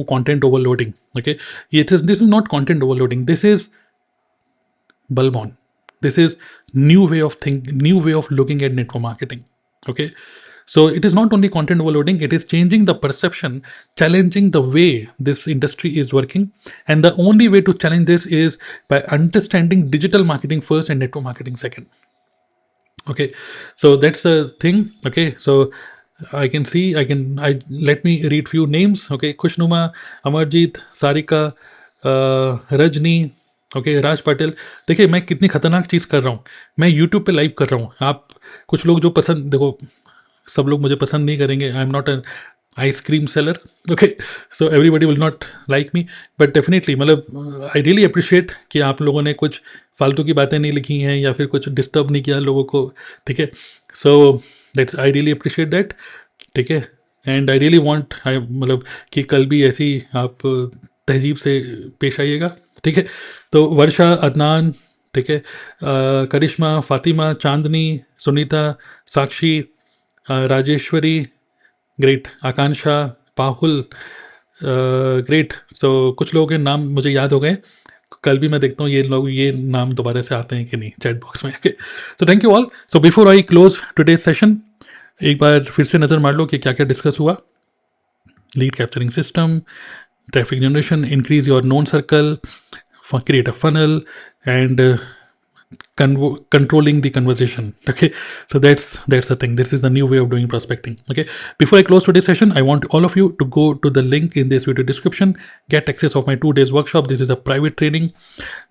content overloading. Okay, this is not content overloading. This is bulb on. This is new way of looking at network marketing. Okay, so it is not only content overloading, it is changing the perception, challenging the way this industry is working. And the only way to challenge this is by understanding digital marketing first and network marketing second. Okay, so that's the thing. Okay, so let me read few names. Okay, Khushnuma, Amarjeet, Sarika, Rajni, okay, Raj Patil. देखिए मैं कितनी खतरनाक चीज़ कर रहा हूँ, मैं यूट्यूब पे लाइव कर रहा हूँ. आप कुछ लोग जो पसंद, देखो सब लोग मुझे पसंद नहीं करेंगे, आई am not an ice cream seller, okay, so everybody will not like me, but definitely मतलब आई रियली अप्रिशिएट कि आप लोगों ने कुछ फालतू की बातें नहीं लिखी हैं या फिर कुछ डिस्टर्ब नहीं किया लोगों को, ठीक है? So that's, I really appreciate that, ठीक है? एंड आई रियली वांट, मतलब कि कल भी ऐसी आप तहजीब से पेश आइएगा, ठीक है? तो वर्षा, अदनान, ठीक है, करिश्मा, फातिमा, चांदनी, सुनीता, साक्षी, राजेश्वरी, ग्रेट, आकांक्षा, पाहुल, ग्रेट. सो कुछ लोगों के नाम मुझे याद हो गए, कल भी मैं देखता हूँ ये नाम दोबारा से आते हैं कि नहीं चैट बॉक्स में. So thank you all. So before I close today's session, एक बार फिर से नज़र मार लो कि क्या क्या डिस्कस हुआ. Lead capturing system, traffic generation, increase your known circle, create a funnel, and controlling the conversation. Okay, so that's the thing. This is the new way of doing prospecting. Okay, before I close today's session, I want all of you to go to the link in this video description, get access of my 2 days workshop. This is a private training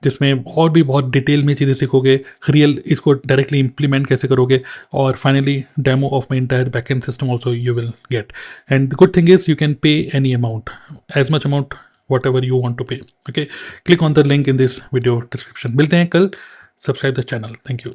जिसमें और भी बहुत डिटेल में चीज़ें सीखोगे, रियल इसको डायरेक्टली इंप्लीमेंट कैसे करोगे, और finally demo of my entire backend system also you will get. And the good thing is you can pay any amount, as much amount whatever you want to pay. Okay, click on the link in this video description. मिलते हैं कल. Subscribe the channel. Thank you.